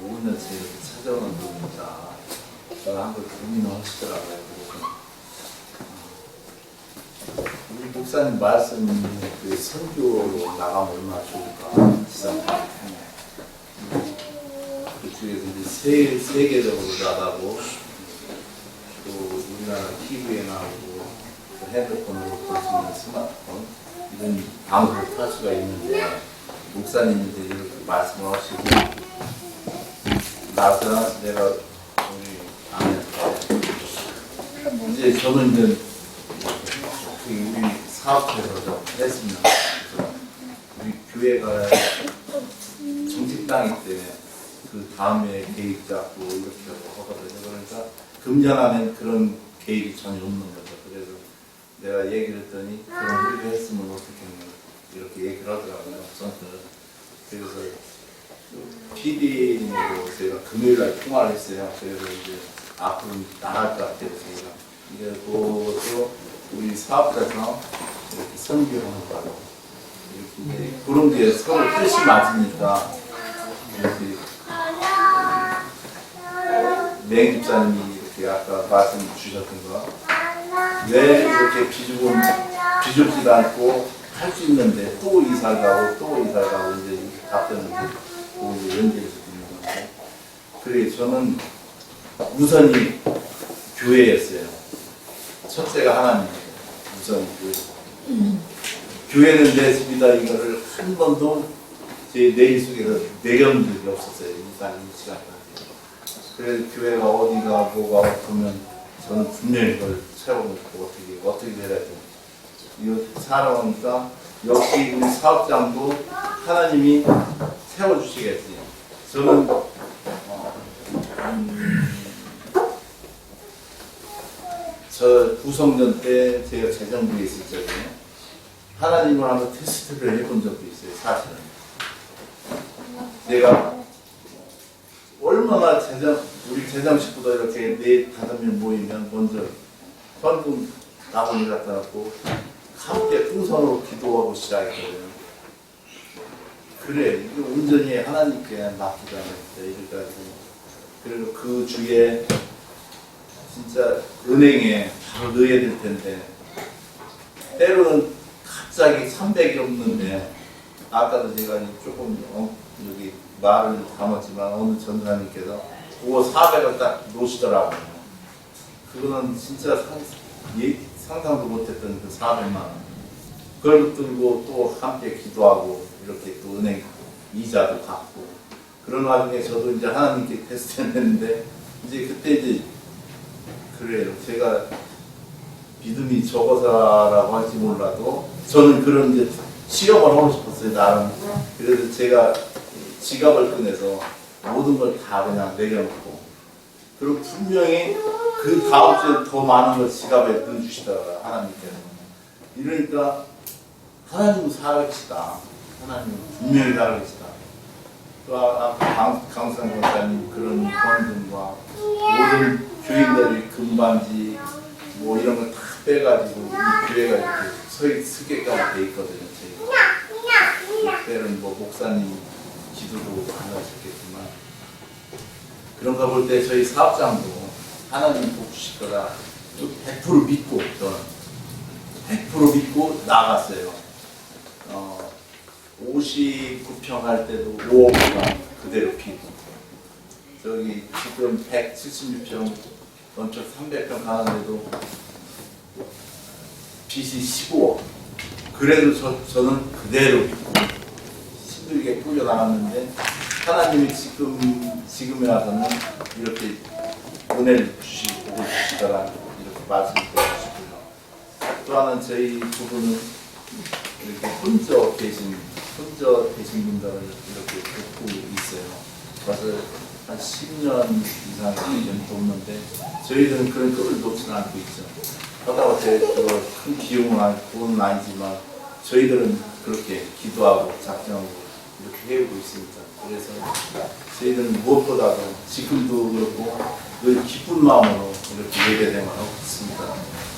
5년째 찾아오는 분이다. 저를 한번 고민을 하시더라고요. 우리 목사님 말씀 그 선교로 나가면 얼마나 좋을까 지상파 그쪽에서 이제 세계적으로 나가고 또 우리나라 TV에 나오고 또 핸드폰으로 볼 수 있는 스마트폰 이런 방송을 탈 수가 있는데 목사님이 이제 이렇게 말씀을 하시고 나서 내가 우리 아내한테 이제 저는 이제 우리 사업체에서 좀 했으면 그래서 우리 교회가 정직당일 때 그 다음에 계획 잡고 이렇게 하거든요. 그러니까 금년하면 그런 계획이 전혀 없는 거죠. 그래서 내가 얘기를 했더니 그럼 우리가 했으면 어떻겠냐 이렇게 얘기를 하더라고요. 저는 그래서 PD님으로 제가 금요일날 통화를 했어요. 그래서 이제 앞으로 나갈 것 같아요. 제가 이제 그것도 우리 사업자에서 이렇게 선교하는 거고 이렇게 이제 그런 게 서로 뜻이 맞으니까 이렇게 맹 집사님이 이렇게 아까 말씀 주셨던 거 왜 이렇게 비좁지도 않고 할 수 있는데 또 이사를 가고 또 이사를 가고 이제 이렇게 답변을 듣고 이제 연결해서 듣는 건데 그래 저는 우선이 교회였어요. 첫째가 하나님이에요. 우선이 교회. 교회는 내 집이다 이거를 한 번도 제 내일 속에서 내려온 적이 없었어요. 이사님 시간까지. 그래서 교회가 어디가 뭐가 보면 저는 분명히 그걸 채워놓고 어떻게 해야 돼. 이거 살아오니까 역시 우리 사업장도 하나님이 세워주시겠어요. 저는 저 구성전 때 제가 재정부에 있을 적에 하나님을 한번 테스트를 해본 적도 있어요. 사실은 제가 얼마나 우리 재정 식구도 이렇게 4-5명 모이면 먼저 현금 나무를 갖다 놓고 함께 풍선으로 기도하고 시작했거든요. 그래, 이거 온전히 하나님께 맡기자 이래가지고 그리고 그 주에 진짜 은행에 바로 넣어야 될 텐데 때로는 갑자기 300이 없는데 아까도 제가 조금 여기 말을 담았지만 어느 전사님께서 그거 400을 딱 놓으시더라고요. 그거는 진짜 상상도 못했던 그 400만 원. 그걸 들고 또 함께 기도하고 이렇게 또 은행 이자도 갚고 그런 와중에 저도 이제 하나님께 테스트했는데 이제 그때 이제 그래요. 제가 믿음이 적어서라고 할지 몰라도 저는 그런 이제 시험을 하고 싶었어요. 나름. 그래서 제가 지갑을 꺼내서 모든 걸 다 그냥 내려놓고 그리고 분명히 그 다음 주에 더 많은 걸 지갑에 넣어주시더라고요. 하나님께서. 이러니까 하나님은 살아계시다. 하나님은 분명히 살아계시다. 또 아까 강상 권사님 그런 헌금과 모든 교인들이 금반지 뭐 이런 걸 다 빼가지고 이 교회가 이렇게 서게까지 돼 있거든요. 때는 뭐 목사님 기도도 안 하셨겠지만 그런가 볼 때 저희 사업장도 하나님 복 주실 거다 100% 믿고 저는 100% 믿고 나갔어요. 59평 할 때도 5억만 그대로 피고 저기 지금 176평 건축 300평 가는데도 빚이 15억 그래도 저는 그대로 믿고 힘들게 꾸려 나갔는데 하나님이 지금에 와서는 이렇게 은혜를 주시고 복을 주시더라 이렇게 말씀드리고싶고요. 또 하나는 저희 두 분은 이렇게 혼자 계신 분들을 이렇게 돕고 있어요. 벌써 한 10년 이상 좀 돕는데 저희들은 그런 끈을 놓지는 않고 있죠. 하다가 큰 비용은 돈은 아니지만 저희들은 그렇게 기도하고 작정하고 이렇게 해오고 있습니다. 그래서 저희들은 무엇보다도 지금도 그렇고 늘 기쁜 마음으로 이렇게 예배생활을 하고 있습니다.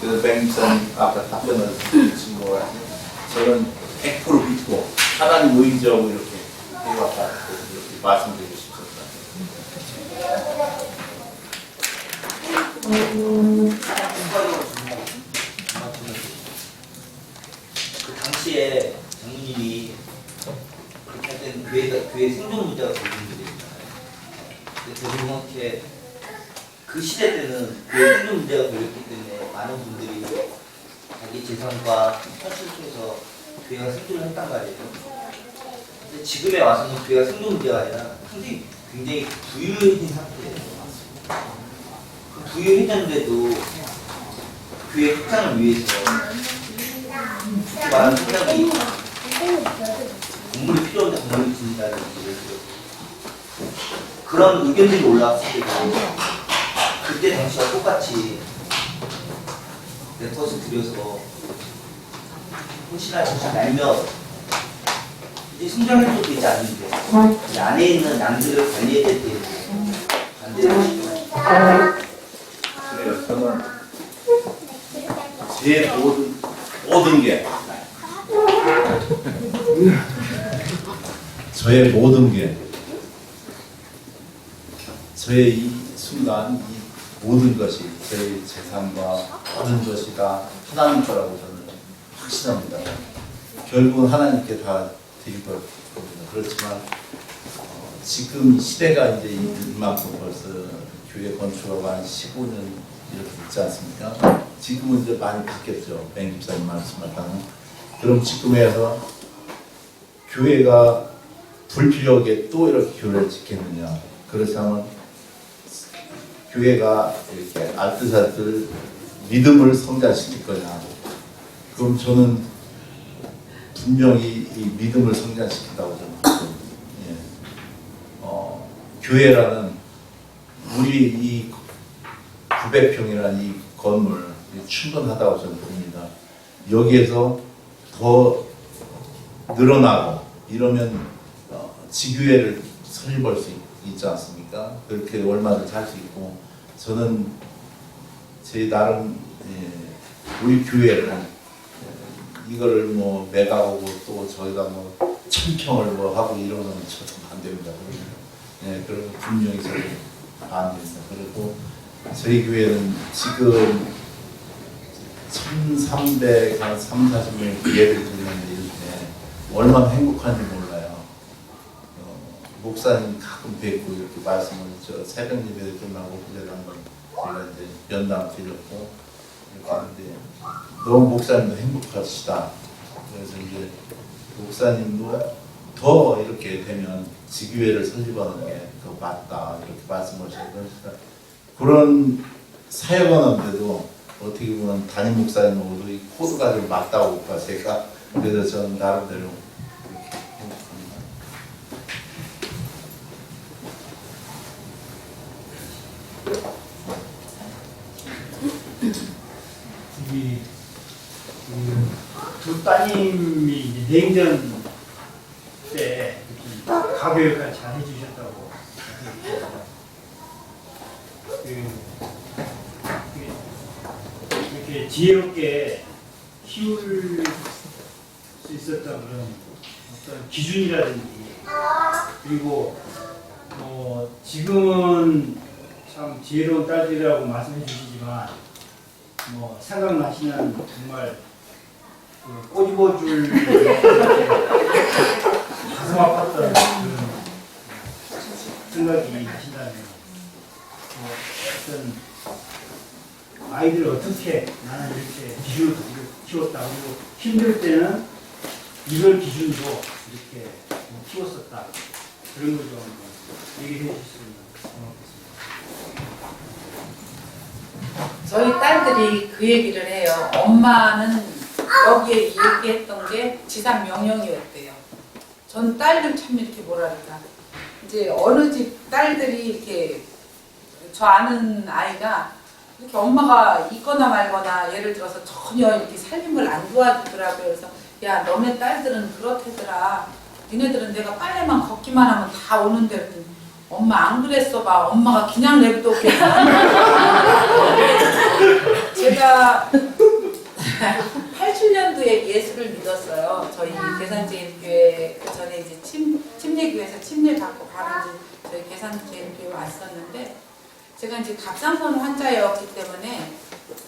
그래서 뱅선 아까 답변을 주신 것 같아요. 저는 100% 믿고 하나님 의지하고 이렇게 해왔다 이렇게 말씀드리고 싶습니다. 그 당시에 장모님이 그렇게 할 때는 교회 생존 문제가 걸린 문제잖아요. 근데 대부분 그 시대 때는 교회 생존 문제가 걸렸기 때문에 많은 분들이 자기 재산과 현실 통해서 교회가 생존을 했단 말이에요. 근데 지금에 와서는 교회가 생존 문제가 아니라 굉장히 부유해진 상태예요. 그 부유해졌는데도 교회 확장을 위해서 많은 생각이 건물이 필요한데 건물이 짓는다는 얘기를 그런 의견들이 올라왔을 때도 그때 당시와 똑같이 레터스 드려서 혹시나 진짜 날면 이제 성장할 수도 있지 않는데 이 안에 있는 양들을 관리해야 될 때 반대로 그래요. 저는 제 모든 게 저의 모든 게 저의 이 순간 이 모든 것이 저의 재산과 모든 것이 다 하나님 거라고 저는 확신합니다. 결국은 하나님께 다 드릴 겁니다. 그렇지만 지금 시대가 이제 이만큼 벌써 교회 건축하고 한 15년 이렇게 있지 않습니까? 지금은 이제 많이 바뀌었죠. 맹집사님 말씀하다는. 그럼 지금에서 교회가 불필요하게 또 이렇게 교회를 짓겠느냐? 그렇다면 교회가 이렇게 알뜰살뜰 믿음을 성장시킬 거냐? 그럼 저는 분명히 이 믿음을 성장시킨다고 저는 보거든요. 예. 교회라는 우리 이 900평이라는 이 건물 충분하다고 저는 봅니다. 여기에서 더 늘어나고 이러면 지교회를 설립할 수 있지 않습니까? 그렇게 얼마든지 할 수 있고 저는 제 나름 우리 교회를 이거를 뭐 매각하고 또 저희가 뭐 1000평을 뭐 하고 이러는 저도 반대입니다. 네, 그런 거 분명히 저희 반대입니다. 그리고 저희 교회는 지금 1300, 한 30-40명 예배를 드리는데 이렇게 얼마나 행복한지 몰라요. 목사님 가끔 뵙고 이렇게 말씀을 저 새벽 예배 끝나고 그래도 한번 제가 이제 연담 드렸고 이렇게 하는데 너무 목사님도 행복하시다. 그래서 이제 목사님도 더 이렇게 되면 지교회를 설립하는 게 더 맞다 이렇게 말씀하셨어요. 그런 사역하는데도 어떻게 보면 담임 목사님하고도 이 코드가 좀 맞다고 볼까 제가 그래서 저는 나름대로 이렇게 행복합니다. 두 따님이 이제 냉전 때 이렇게 가교육까지 잘 해주셨다고 이렇게 지혜롭게 키울 수 있었던 그런 어떤 기준이라든지 그리고 지금은 참 지혜로운 딸들이라고 말씀해 주시지만 생각나시는 정말 꼬집어줄 가슴 아팠던 그런 생각이 나신다면 어떤 아이들을 어떻게 나는 이렇게 기준으로 키웠다 그리고 힘들 때는 이걸 기준으로 이렇게 키웠었다 그런 걸 좀 얘기해 주실 수 있는 고맙겠습니다. 저희 딸들이 그 얘기를 해요. 엄마는 여기에 얘기했던 게 지상 명령이었대요. 전 딸들 참 이렇게 뭐랄까 이제 어느 집 딸들이 이렇게 저 아는 아이가 이렇게 엄마가 있거나 말거나 예를 들어서 전혀 이렇게 살림을 안 도와주더라고요. 그래서 야 너네 딸들은 그렇대더라. 니네들은 내가 빨래만 걷기만 하면 다 오는데 그랬더니 엄마 안 그랬어 봐. 엄마가 그냥 내비뒀게. 제가 87년도에 예수를 믿었어요. 저희 계산제일교회 그 전에 이제 침례교회에서 침례 받고 바로 이제 저희 계산제일교회 왔었는데 제가 이제 갑상선 환자였기 때문에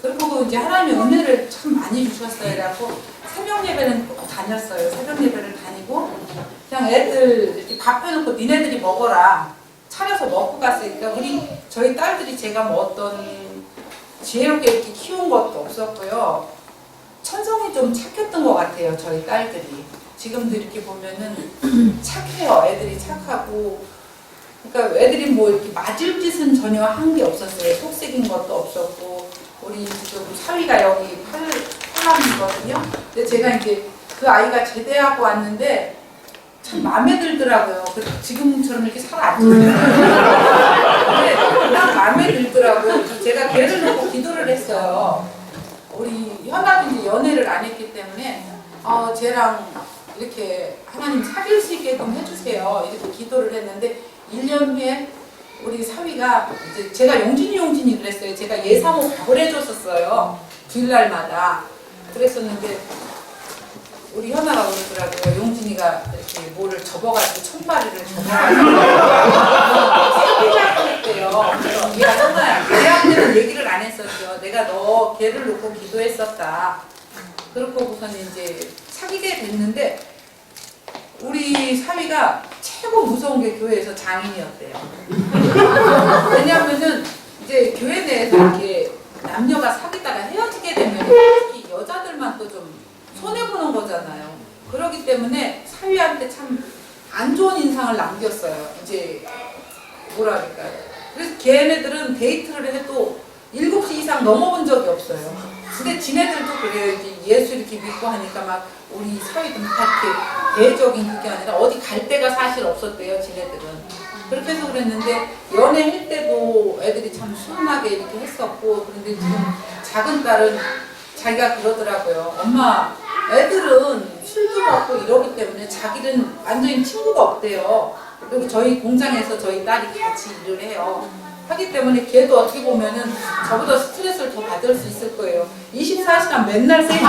그리고 이제 하나님의 은혜를 참 많이 주셨어요. 그래갖고 새벽 예배는 꼭 다녔어요. 새벽 예배를 다니고 그냥 애들 이렇게 밥 해놓고 니네들이 먹어라. 차려서 먹고 갔어요. 그러니까 저희 딸들이 제가 뭐 어떤 지혜롭게 이렇게 키운 것도 없었고요. 천성이 좀 착했던 것 같아요. 저희 딸들이. 지금도 이렇게 보면은 착해요. 애들이 착하고. 그러니까 애들이 뭐 이렇게 맞을 짓은 전혀 한 게 없었어요. 속색인 것도 없었고. 우리 지금 사위가 여기 8 사람이거든요. 근데 제가 이제 그 아이가 제대하고 왔는데 참 마음에 들더라고요. 지금처럼 이렇게 살 안 찌는 근데 그냥 마음에 들더라고요. 그래서 제가 걔를 놓고 기도를 했어요. 우리 현아도 이제 연애를 안 했기 때문에 쟤랑 이렇게 하나님 사귈 수 있게 좀 해주세요. 이렇게 기도를 했는데 1년 후에 우리 사위가 이제 제가 용진이 그랬어요. 제가 예사모 밥을 해줬었어요. 주일날마다. 그랬었는데 우리 현아가 그러더라고요. 용진이가 이렇게 뭐를 접어가지고 청바리를 접어가지고 사귀자고 했대요. 그래서 얘가 현아야, 걔한테는 얘기를 안 했었죠. 내가 너 걔를 놓고 기도했었다. 그렇고선 이제 사귀게 됐는데 우리 사위가 최고 무서운 게 교회에서 장인이었대요. 왜냐하면은 이제 교회 내에서 이렇게 남녀가 사귀다가 헤어지게 되면 특히 여자들만 또 좀 손해보는 거잖아요. 그렇기 때문에 사위한테 참 안 좋은 인상을 남겼어요. 이제 뭐라 그럴까요. 그래서 걔네들은 데이트를 해도 7시 이상 넘어본 적이 없어요. 근데 지네들도 그래요. 이제 예수 이렇게 믿고 하니까 막 우리 사위도 다 이렇게 대적인 그게 아니라 어디 갈 데가 사실 없었대요. 지네들은. 그렇게 해서 그랬는데 연애할 때도 애들이 참 순하게 이렇게 했었고 그런데 지금 작은 딸은 자기가 그러더라고요. 엄마 애들은 술도 먹고 이러기 때문에 자기는 완전히 친구가 없대요. 그리고 저희 공장에서 저희 딸이 같이 일을 해요. 하기 때문에 걔도 어떻게 보면은 저보다 스트레스를 더 받을 수 있을 거예요. 24시간 맨날 쌤이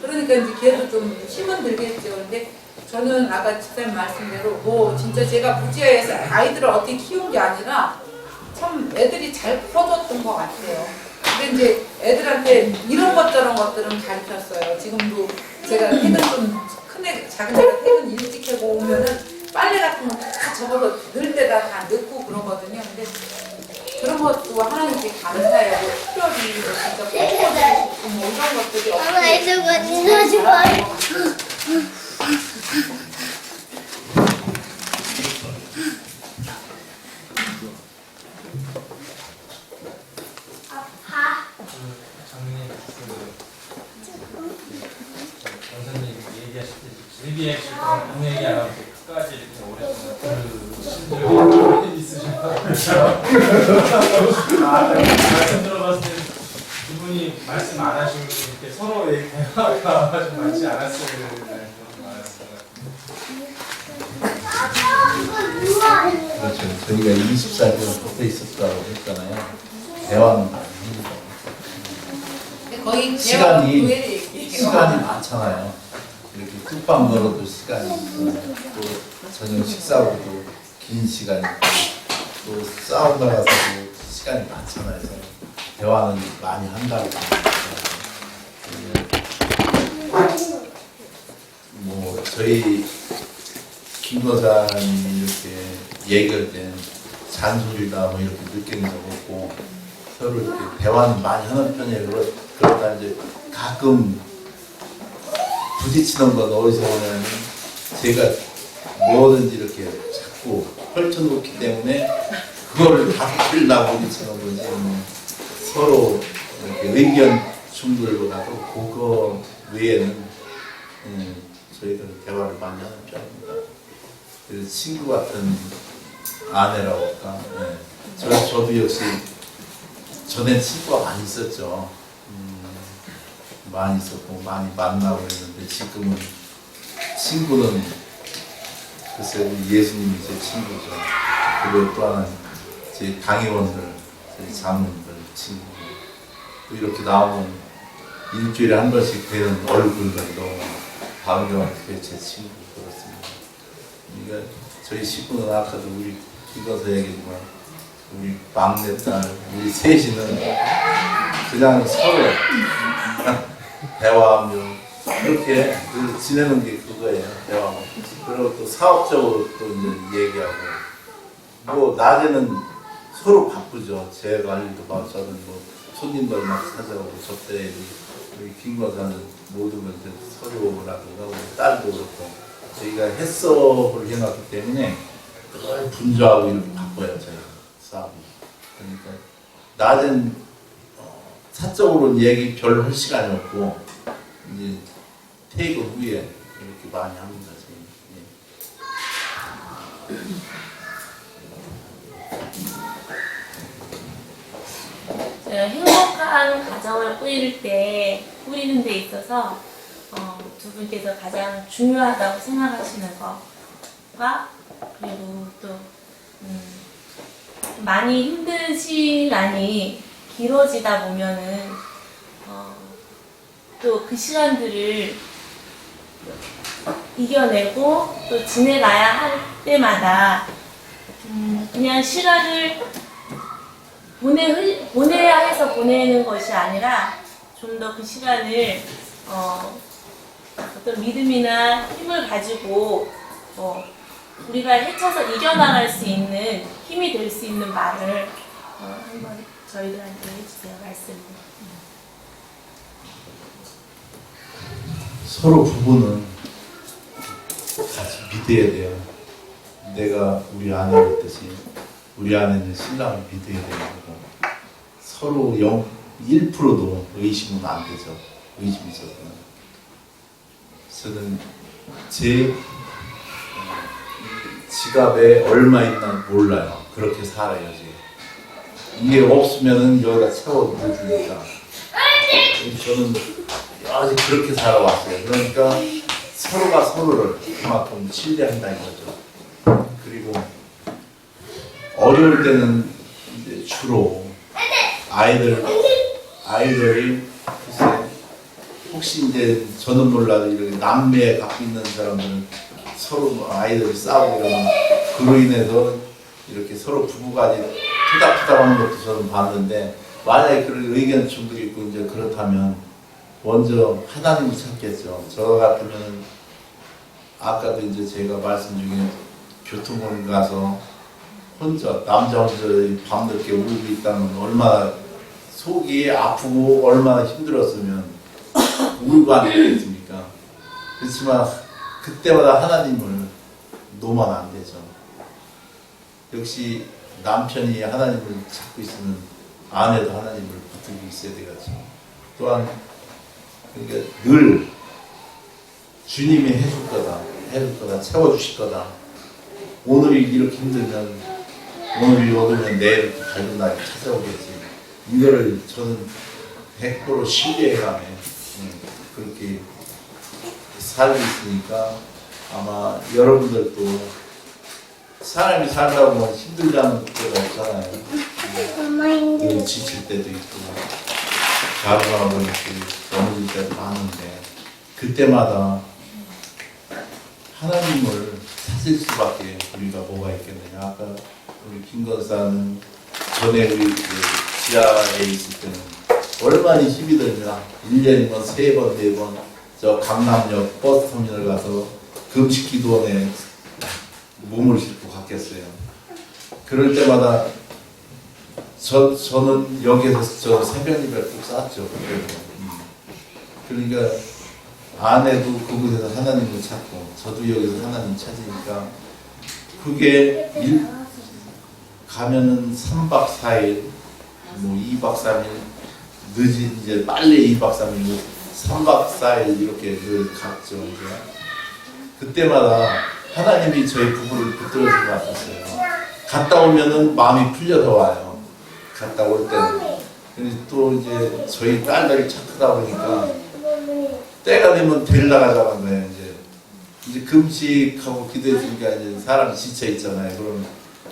그러니까 이제 걔도 좀 힘은 들겠죠. 근데 저는 아까 집사님 말씀대로 뭐 진짜 제가 무지하에서 아이들을 어떻게 키운 게 아니라 참 애들이 잘 커졌던 것 같아요. 근데 이제 애들한테 이런 것 저런 것들은 가르쳤어요. 지금도 제가 퇴근 좀 큰 애, 작은 애가 퇴근 일찍 하고 오면은 빨래 같은 거 다 접어서 넣을 때다 다 넣고 그러거든요. 근데 그런 것도 하나님께 감사해요. 뭐 특별히 진짜 꼭 뭐 이런 것들이 없고 장님 원사님 얘기하실 때 즐기하실 동안 아무 얘기 안 하고 끝까지 이렇게 오랫동안 들으신 적이 있으신가요? 말씀 들어봤을 때 두 분이 말씀 안 하시고 이렇게 서로 대화가 좀 많지 않았어요. 그렇죠. 저희가 20살 동안 붙어 있었다고 했잖아요. 대화는 많이 합니다. 거의 시간이 많잖아요. 이렇게 뚝방 걸어도 시간이 있고 또 저녁 식사하고도 긴 시간이 있고 또 사우나 가서도 시간이 많잖아요. 그래서 대화는 많이 한다고 뭐 저희 김 거사님 이렇게 얘기할 때 잔소리다 뭐 이렇게 느끼는 적 없고 서로 이렇게 대화는 많이 하는 편이에요. 그러다 이제 가끔 부딪히는 건 어디서 오냐면 제가 뭐든지 이렇게 자꾸 펼쳐놓기 때문에 그거를 다 풀려고 부딪히는 거지 서로 이렇게 의견 충돌보다도 그거 외에는 저희들은 대화를 많이 하는 편입니다. 그래서 친구 같은 아내라고 할까. 저도 역시 전엔 친구가 많이 있었죠. 많이 있었고 많이 만나고 그랬는데 지금은 친구는 글쎄 우리 예수님이 제 친구죠. 그리고 또 하나 제 당회원들, 제 자문들 친구. 또 이렇게 나오면 일주일에 한 번씩 뵈는 얼굴들도 반가워하게 제 친구 그렇습니다. 그러니까 저희 식구는 아까도 우리 이거서 얘기했지만 우리 막내딸, 우리 셋이는 그냥 서로 대화하며 그렇게 지내는 게 그거예요. 대화하고 그리고 또 사업적으로 또 이제 얘기하고 뭐 낮에는 서로 바쁘죠. 제 관리도 막 저는 뭐 손님들 막 찾아오고 접대 우리 김과사는 모든 걸 서류라고 하고 딸도 그렇고 저희가 해썹을 해놨기 때문에 늘 분주하고 이렇게 바빠요. 저희가 싸움이. 그러니까 낮엔 사적으로는 얘기 별로 할 시간이 없고 이제 퇴근 후에 이렇게 많이 합니다. 행복한 가정을 꾸리는 데 있어서 두 분께서 가장 중요하다고 생각하시는 것과 그리고 또 많이 힘든 시간이 길어지다 보면은 또 그 시간들을 이겨내고 또 지내가야 할 때마다 그냥 시간을 보내야 해서 보내는 것이 아니라 좀 더 그 시간을 어떤 믿음이나 힘을 가지고 우리가 헤쳐서 이겨나갈 수 있는 힘이 될 수 있는 말을 한번 저희들한테 해주세요. 말씀. 서로 부부는 같이 믿어야 돼요. 내가 우리 아내를 했듯이 우리 아내는 신랑을 믿어야 되는 거고 서로 1%도 의심은 안 되죠. 의심이 있었구나. 저는 제 지갑에 얼마 있나 몰라요. 그렇게 살아요. 이게 없으면은 여기다 채워 넣어주니까 저는 아직 그렇게 살아왔어요. 그러니까 서로가 서로를 그만큼 신뢰한다는 거죠. 그리고 어려울 때는 이제 주로 아이들이 글쎄 혹시 이제 저는 몰라도 이렇게 남매에 갖고 있는 사람들은 서로 아이들이 싸우고 이러면 그로 인해서 이렇게 서로 부부간이 투닥투닥하는 것도 저는 봤는데 만약에 그런 의견 충돌이 있고 이제 그렇다면 먼저 하나님을 찾겠죠. 저 같으면 아까도 이제 제가 말씀 중에 교통을 가서 혼자 남자 혼자 밤늦게 울고 있다면 얼마나 속이 아프고 얼마나 힘들었으면 울고 안 되겠습니까? 그렇지만 그때마다 하나님을 놓으면 안 되죠. 역시 남편이 하나님을 찾고 있으면 아내도 하나님을 붙들고 있어야 되겠죠. 또한 그러니까 늘 주님이 해줄 거다, 채워주실 거다. 오늘이 이렇게 힘들면 오늘이 어두우면 내일 밝은 날이 찾아오겠지. 이거를 저는 100% 신뢰감에 그렇게 살고 있으니까 아마 여러분들도 사람이 살다 보면 힘들지 않은 때가 없잖아요. 지칠 때도 있고 가루하고 이렇게 넘어질 때도 많은데 그때마다 하나님을 찾을 수밖에 우리가 뭐가 있겠느냐. 아까 우리 김 권사는 전에 우리 지하에 있을 때는 얼마나 힘이 들면 1년이면 3번, 4번 저 강남역 버스터미널 가서 금식 기도원에 몸을 싣고 갔겠어요. 그럴 때마다 저는 여기에서 저 새벽 예배를 꼭 쌌죠. 그러니까 아내도 그곳에서 하나님을 찾고 저도 여기서 하나님 찾으니까 그게 가면은 3박 4일 뭐 2박 3일 늦은 이제 빨리 2박 3일 3박 4일 이렇게 늘 갔죠. 이제 그때마다 하나님이 저희 부부를 붙들어준 것 같았어요. 갔다 오면은 마음이 풀려서 와요. 갔다 올 때는. 근데 또 이제 저희 딸들이 착하다 보니까 때가 되면 데리러 가자는 거예요. 이제 금식하고 기도했으니까 이제 사람이 지쳐 있잖아요. 그럼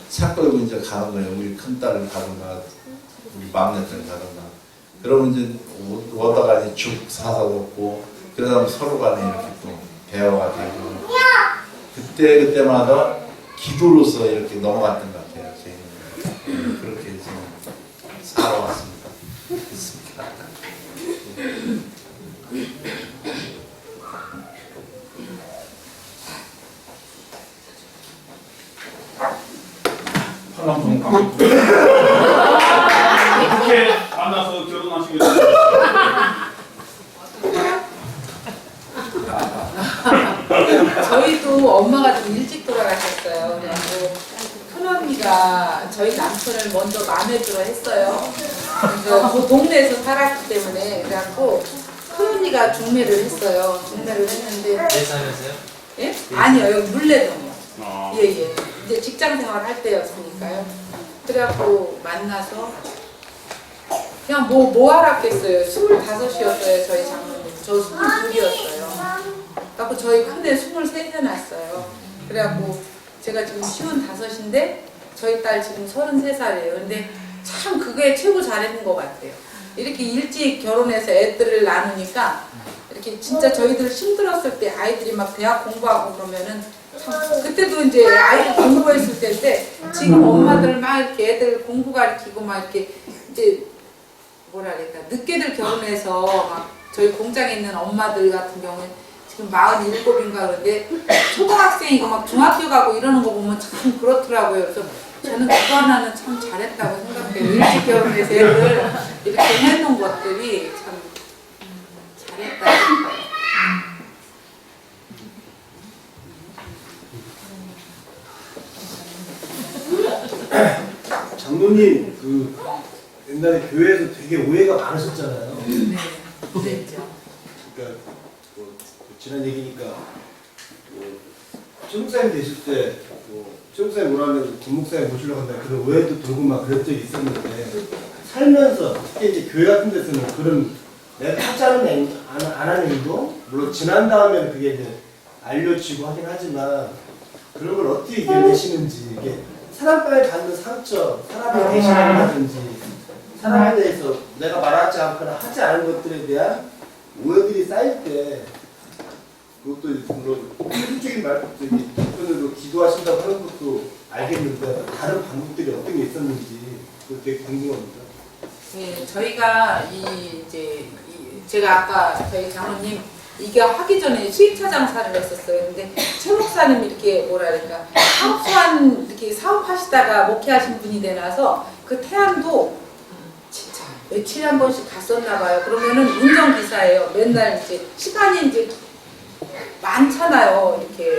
차 끌고 이제 가는 거예요. 우리 큰 딸을 가든가 우리 막내 딸을 가든가. 그러면 이제 오다가 이제 죽 사서 먹고 그러다 보면 서로 간에 이렇게 또 대화가 되고 그때마다 기도로서 이렇게 넘어갔던 것 같아요. 저희는 그렇게 지금 살아왔습니다. 어떻게 만나서 결혼하시게 됐어요? 저희도 엄마가 좀 일찍 돌아가셨어요. 그래서 큰언니가 저희 남편을 먼저 마음에 들어 했어요. 그러니까 그 동네에서 살았기 때문에 그래갖고 큰 언니가 중매를 했어요. 중매를 했는데 예산에서요? 예? 아니요 여기 물레동이요. 아, 예예. 이제 직장 생활 할 때였으니까요. 그래갖고 만나서 그냥 뭐 하라겠어요. 25이었어요 저희 장모님. 저 22이었어요. 그래갖고 저희 큰애 23세 났어요. 그래갖고 제가 지금 55인데 저희 딸 지금 33살이에요. 근데 참 그게 최고 잘했는 것 같아요. 이렇게 일찍 결혼해서 애들을 낳으니까 이렇게 진짜 저희들 힘들었을 때 아이들이 막 대학 공부하고 그러면은 참 그때도 이제 아이들 공부했을 때인데 지금 엄마들 막 이렇게 애들 공부 가르치고 막 이렇게 이제 뭐라 그럴까 늦게들 결혼해서 막 저희 공장에 있는 엄마들 같은 경우는 지금 47인가 그런데 초등학생이고 막 중학교 가고 이러는 거 보면 참 그렇더라고요. 그래서 저는 그거 하나는 참 잘했다고 생각해요. 일찍 결혼해서 애들 이렇게 해놓은 것들이 참 잘했다 싶어요. 장로님 그 옛날에 교회에서 되게 오해가 많으셨잖아요. 네, 그랬죠. 그러니까 뭐 지난 얘기니까 뭐 최목사님 되실 때뭐 최목사님 오라면 김목사님 모시려고 한다 그런 오해도 돌고 막 그런 적이 있었는데 살면서 특히 이제 교회 같은 데서는 그런 내가 하지 않은 안 하는 행동 물론 지난 다음에는 그게 이제 알려지고 하긴 하지만 그런 걸 어떻게 이겨내시는지 이게 사람과의 받는 상처, 사람의 대신한다든지 사람에 대해서 내가 말하지 않거나 하지 않은 것들에 대한 오해들이 쌓일 때 그것도 물론 현실적인 답변으로 기도하신다고 하는 것도 알겠는데 다른 방법들이 어떤 게 있었는지 그거 되게 궁금합니다. 네, 저희가 제가 아까 저희 장로님 이게 하기 전에 수입차 장사를 했었어요. 근데 최 목사님이 이렇게 뭐라 그럴까 사업소한 이렇게 사업하시다가 목회하신 분이 되나서 그 태안도 진짜 며칠에 한 번씩 갔었나 봐요. 그러면은 운전기사예요. 맨날 이제 시간이 이제 많잖아요. 이렇게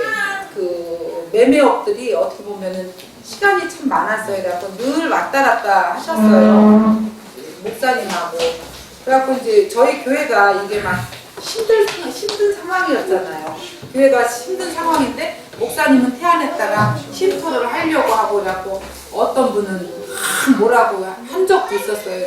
그 매매업들이 어떻게 보면은 시간이 참 많았어요. 그래갖고 늘 왔다 갔다 하셨어요. 목사님하고. 그래갖고 이제 저희 교회가 이게 막 힘든 상황이었잖아요. 교회가 힘든 상황인데 목사님은 태안했다가 쉼터를 하려고 하고 그래갖고 어떤 분은 뭐라고 한 적도 있었어요.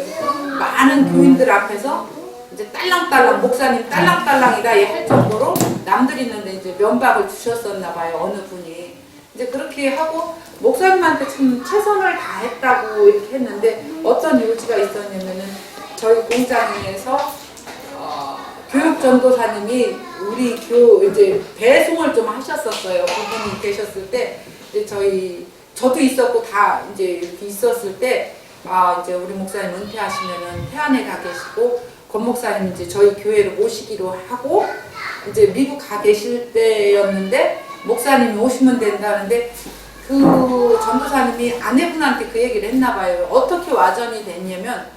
많은 교인들 앞에서 이제 딸랑딸랑 목사님 딸랑딸랑이다 할 정도로 남들 있는데 이제 면박을 주셨었나 봐요. 어느 분이 이제 그렇게 하고 목사님한테 참 최선을 다했다고 이렇게 했는데 어떤 요지가 있었냐면은 저희 공장에서 교육 전도사님이 우리 이제 배송을 좀 하셨었어요. 그분이 계셨을 때 이제 저도 있었고 다 이제 이렇게 있었을 때 이제 우리 목사님 은퇴하시면은 태안에 가 계시고 권 목사님 이제 저희 교회로 모시기로 하고 이제 미국 가 계실 때였는데 목사님이 오시면 된다는데 그 전도사님이 아내분한테 그 얘기를 했나 봐요. 어떻게 와전이 됐냐면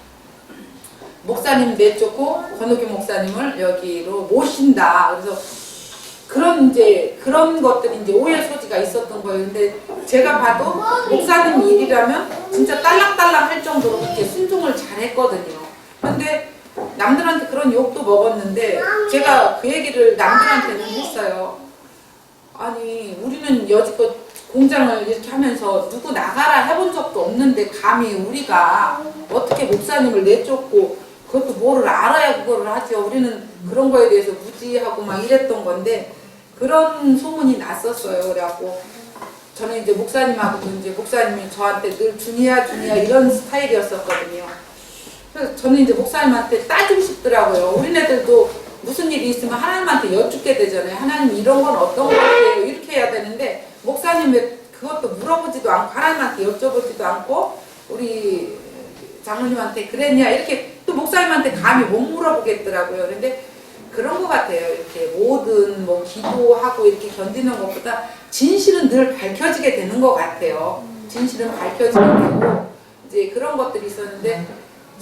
목사님 내쫓고 권옥기 목사님을 여기로 모신다. 그래서 그런 것들이 이제 오해 소지가 있었던 거예요. 근데 제가 봐도 목사님 일이라면 진짜 딸랑딸랑 할 정도로 그렇게 순종을 잘했거든요. 근데 남들한테 그런 욕도 먹었는데 제가 그 얘기를 남들한테는 했어요. 아니 우리는 여지껏 공장을 이렇게 하면서 누구 나가라 해본 적도 없는데 감히 우리가 어떻게 목사님을 내쫓고 그것도 뭐를 알아야 그거를 하죠. 우리는 그런 거에 대해서 무지하고 막 이랬던 건데 그런 소문이 났었어요. 그래갖고 저는 이제 목사님하고도 이제 목사님이 저한테 늘 주니야 이런 스타일이었었거든요. 그래서 저는 이제 목사님한테 따지고 싶더라고요. 우리네들도 무슨 일이 있으면 하나님한테 여쭙게 되잖아요. 하나님 이런 건 어떤 거예요? 이렇게 해야 되는데 목사님 왜 그것도 물어보지도 않고 하나님한테 여쭤보지도 않고 우리 장로님한테 그랬냐 이렇게 또 목사님한테 감히 못 물어보겠더라고요. 근데 그런 것 같아요. 이렇게 모든 뭐 기도하고 이렇게 견디는 것보다 진실은 늘 밝혀지게 되는 것 같아요. 진실은 밝혀지게 되고 이제 그런 것들이 있었는데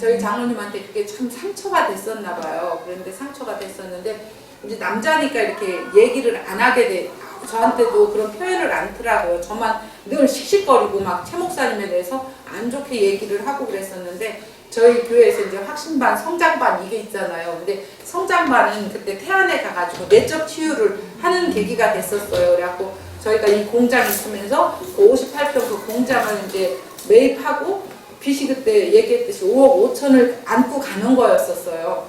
저희 장로님한테 그게 참 상처가 됐었나 봐요. 그런데 상처가 됐었는데 이제 남자니까 이렇게 얘기를 안 하게 돼. 저한테도 그런 표현을 안 하더라고요. 저만 늘 씩씩거리고 막 최 목사님에 대해서 안 좋게 얘기를 하고 그랬었는데 저희 교회에서 이제 확신반, 성장반 이게 있잖아요. 근데 성장반은 그때 태안에 가가지고 내적 치유를 하는 계기가 됐었어요. 그래갖고 저희가 이 공장 있으면서 그 58평 그 공장을 이제 매입하고 빚이 그때 얘기했듯이 5억 5천을 안고 가는 거였었어요.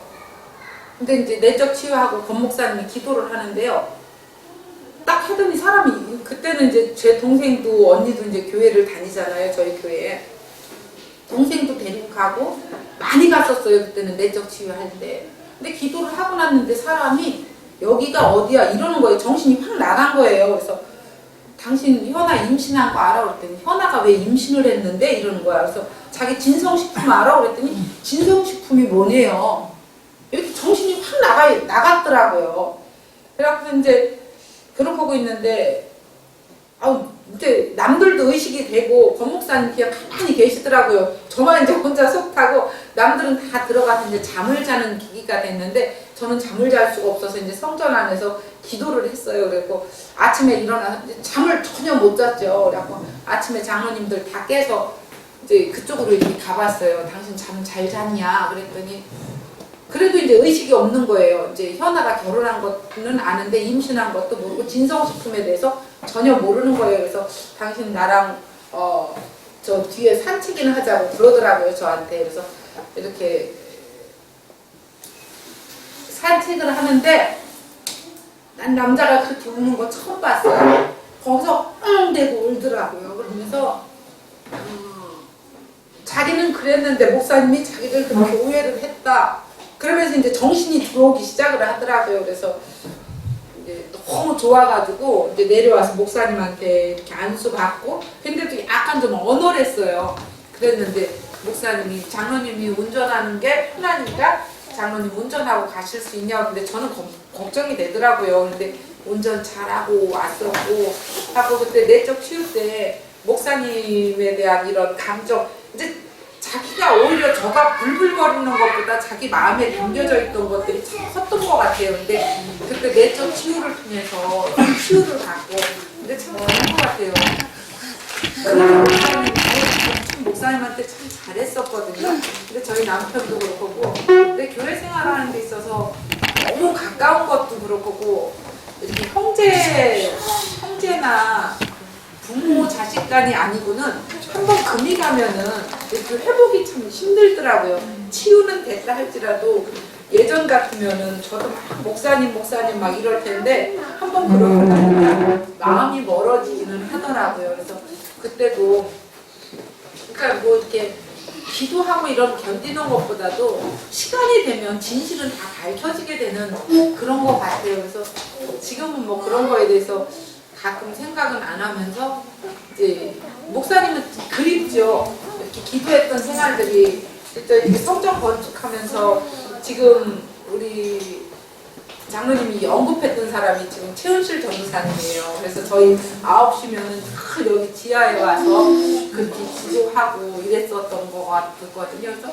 근데 이제 내적 치유하고 권 목사님이 기도를 하는데요. 딱 하더니 사람이 그때는 이제 제 동생도 언니도 이제 교회를 다니잖아요. 저희 교회에. 동생도 데리고 가고 많이 갔었어요. 그때는 내적 치유할 때. 근데 기도를 하고 났는데 사람이 여기가 어디야 이러는 거예요. 정신이 확 나간 거예요. 그래서 당신 현아 임신한 거 알아? 그랬더니 현아가 왜 임신을 했는데? 이러는 거야. 그래서 자기 진성식품 알아? 그랬더니 진성식품이 뭐네요. 이렇게 정신이 확 나갔더라고요. 그래갖고 이제 그러고 보고 있는데 이제 남들도 의식이 되고 권 목사님 그냥 가만히 계시더라고요. 저만 이제 혼자 속 타고 남들은 다 들어가서 이제 잠을 자는 기기가 됐는데 저는 잠을 잘 수가 없어서 이제 성전 안에서 기도를 했어요. 그래고 아침에 일어나서 잠을 전혀 못 잤죠. 그래갖고 아침에 장로님들 다 깨서 이제 그쪽으로 이렇게 가봤어요. 당신 잠 잘 잤냐? 그랬더니 그래도 이제 의식이 없는 거예요. 이제 현아가 결혼한 것은 아는데 임신한 것도 모르고 진성식품에 대해서 전혀 모르는 거예요. 그래서 당신 나랑 저 뒤에 산책이나 하자고 그러더라고요. 저한테. 그래서 이렇게 산책을 하는데 난 남자가 그렇게 우는 거 처음 봤어요. 거기서 응 대고 울더라고요. 그러면서 자기는 그랬는데 목사님이 자기를 그렇게 오해를 했다. 그러면서 이제 정신이 들어오기 시작을 하더라고요. 그래서 이제 너무 좋아가지고 이제 내려와서 목사님한테 이렇게 안수 받고, 근데도 약간 좀 어눌했어요. 그랬는데 목사님이 장로님이 운전하는 게 편하니까 장로님 운전하고 가실 수 있냐고. 근데 저는 걱정이 되더라고요. 근데 운전 잘하고 왔었고 하고 그때 내적 치유 때 목사님에 대한 이런 감정 이제 자기가 오히려 저가 불불거리는 것보다 자기 마음에 담겨져 있던 것들이 참 컸던 것 같아요. 근데 그때 내적 치유를 통해서 치유를 받고 근데 참 좋은 것 같아요. 목사님한테 참 잘했었거든요. 근데 저희 남편도 그렇고 근데 교회 생활하는 데 있어서 너무 가까운 것도 그렇고 이렇게 형제나 부모 자식 간이 아니고는 한번 금이 가면은 그 회복이 참 힘들더라고요. 치유는 됐다 할지라도 예전 같으면은 저도 막 목사님 막 이럴 텐데 한번 그러고 나니까 마음이 멀어지기는 하더라고요. 그래서 그때도 그러니까 뭐 이렇게 기도하고 이런 견디는 것보다도 시간이 되면 진실은 다 밝혀지게 되는 그런 것 같아요. 그래서 지금은 뭐 그런 거에 대해서 가끔 생각은 안 하면서 이제 목사님은 그립죠. 이렇게 기도했던 생활들이 이렇게 성전 건축하면서 지금 우리 장로님이 언급했던 사람이 지금 최은실 전도사님이에요. 그래서 저희 9시면은 다 여기 지하에 와서 그렇게 기도하고 이랬었던 것 같거든요. 그래서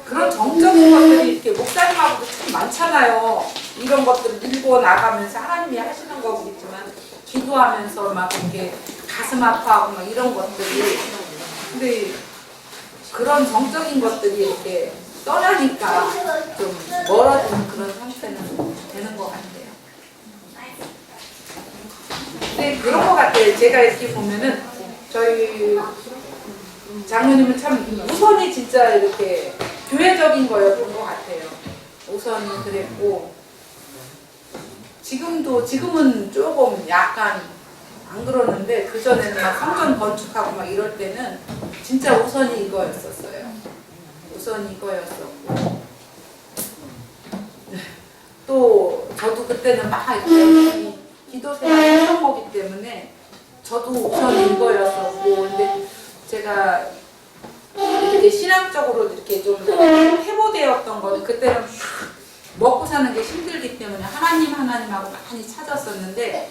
그런 정적인 것들이 이렇게 목사님하고도 참 많잖아요. 이런 것들을 밀고 나가면서 하나님이 하시는 거겠지만 기도하면서 막 이렇게 가슴 아파하고 막 이런 것들이 근데 그런 정적인 것들이 이렇게 떠나니까 좀 멀어지는 그런 상태는 되는 것 같아요. 근데 그런 것 같아요. 제가 이렇게 보면은 저희 장로님은 참 우선이 진짜 이렇게 교회적인 거였던 것 같아요. 우선이 그랬고 지금은 조금 약간 안 그러는데 그전에는 막 성전 건축하고 막 이럴 때는 진짜 우선이 이거였었어요. 우선이 이거였었고 또 저도 그때는 막 이렇게 기도 생활을 했던 거기 때문에 저도 우선이 이거였었고 근데 제가 이렇게 신앙적으로 이렇게 좀 해보되었던 거는 그때는 먹고 사는 게 힘들기 때문에 하나님하고 많이 찾았었는데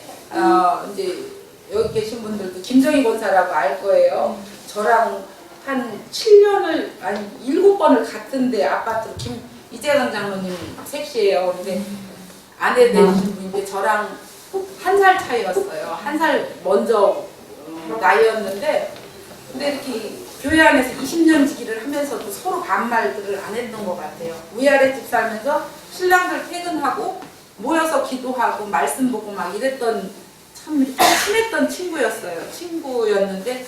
이제 여기 계신 분들도 김정희 권사라고 알 거예요. 저랑 한 7년을 아니 7번을 같은데 아파트로 이재강 장로님 색시예요. 근데 아내 되신 분인데 저랑 한 살 차이였어요. 한 살 먼저 나이였는데 근데 이렇게 교회 안에서 20년 지기를 하면서도 서로 반말들을 안 했던 것 같아요. 위아래 집 살면서 신랑들 퇴근하고 모여서 기도하고 말씀 보고 막 이랬던 참 친했던 친구였는데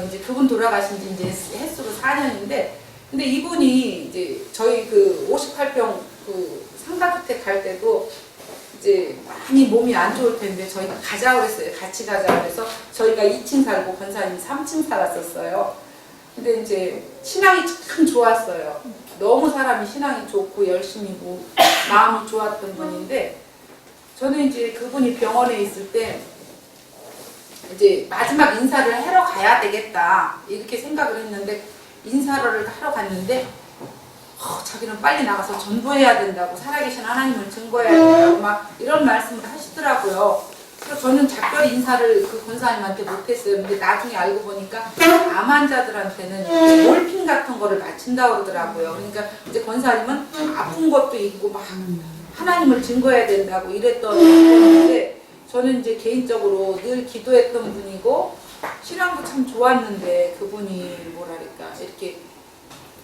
이제 그분 돌아가신 지 이제 횟수로 4년인데 근데 이분이 이제 저희 그 58평 그 상가주택 갈 때도 이제 많이 몸이 안 좋을 텐데 저희가 가자고 그랬어요. 같이 가자고 그래서 저희가 2층 살고 권사님이 3층 살았었어요. 근데 이제 신앙이 참 좋았어요. 너무 사람이 신앙이 좋고 열심히 마음이 좋았던 분인데 저는 이제 그분이 병원에 있을 때 이제 마지막 인사를 하러 가야 되겠다 이렇게 생각을 했는데 인사를 하러 갔는데 자기는 빨리 나가서 전도해야 된다고 살아계신 하나님을 증거해야 된다고 막 이런 말씀을 하시더라고요. 그래서 저는 작별 인사를 그 권사님한테 못했어요. 근데 나중에 알고 보니까 암 환자들한테는 몰핀 같은 거를 맞춘다고 그러더라고요. 그러니까 이제 권사님은 아픈 것도 있고 막 하나님을 증거해야 된다고 이랬던 분인데 저는 이제 개인적으로 늘 기도했던 분이고 신앙도 참 좋았는데 그분이 뭐랄까 이렇게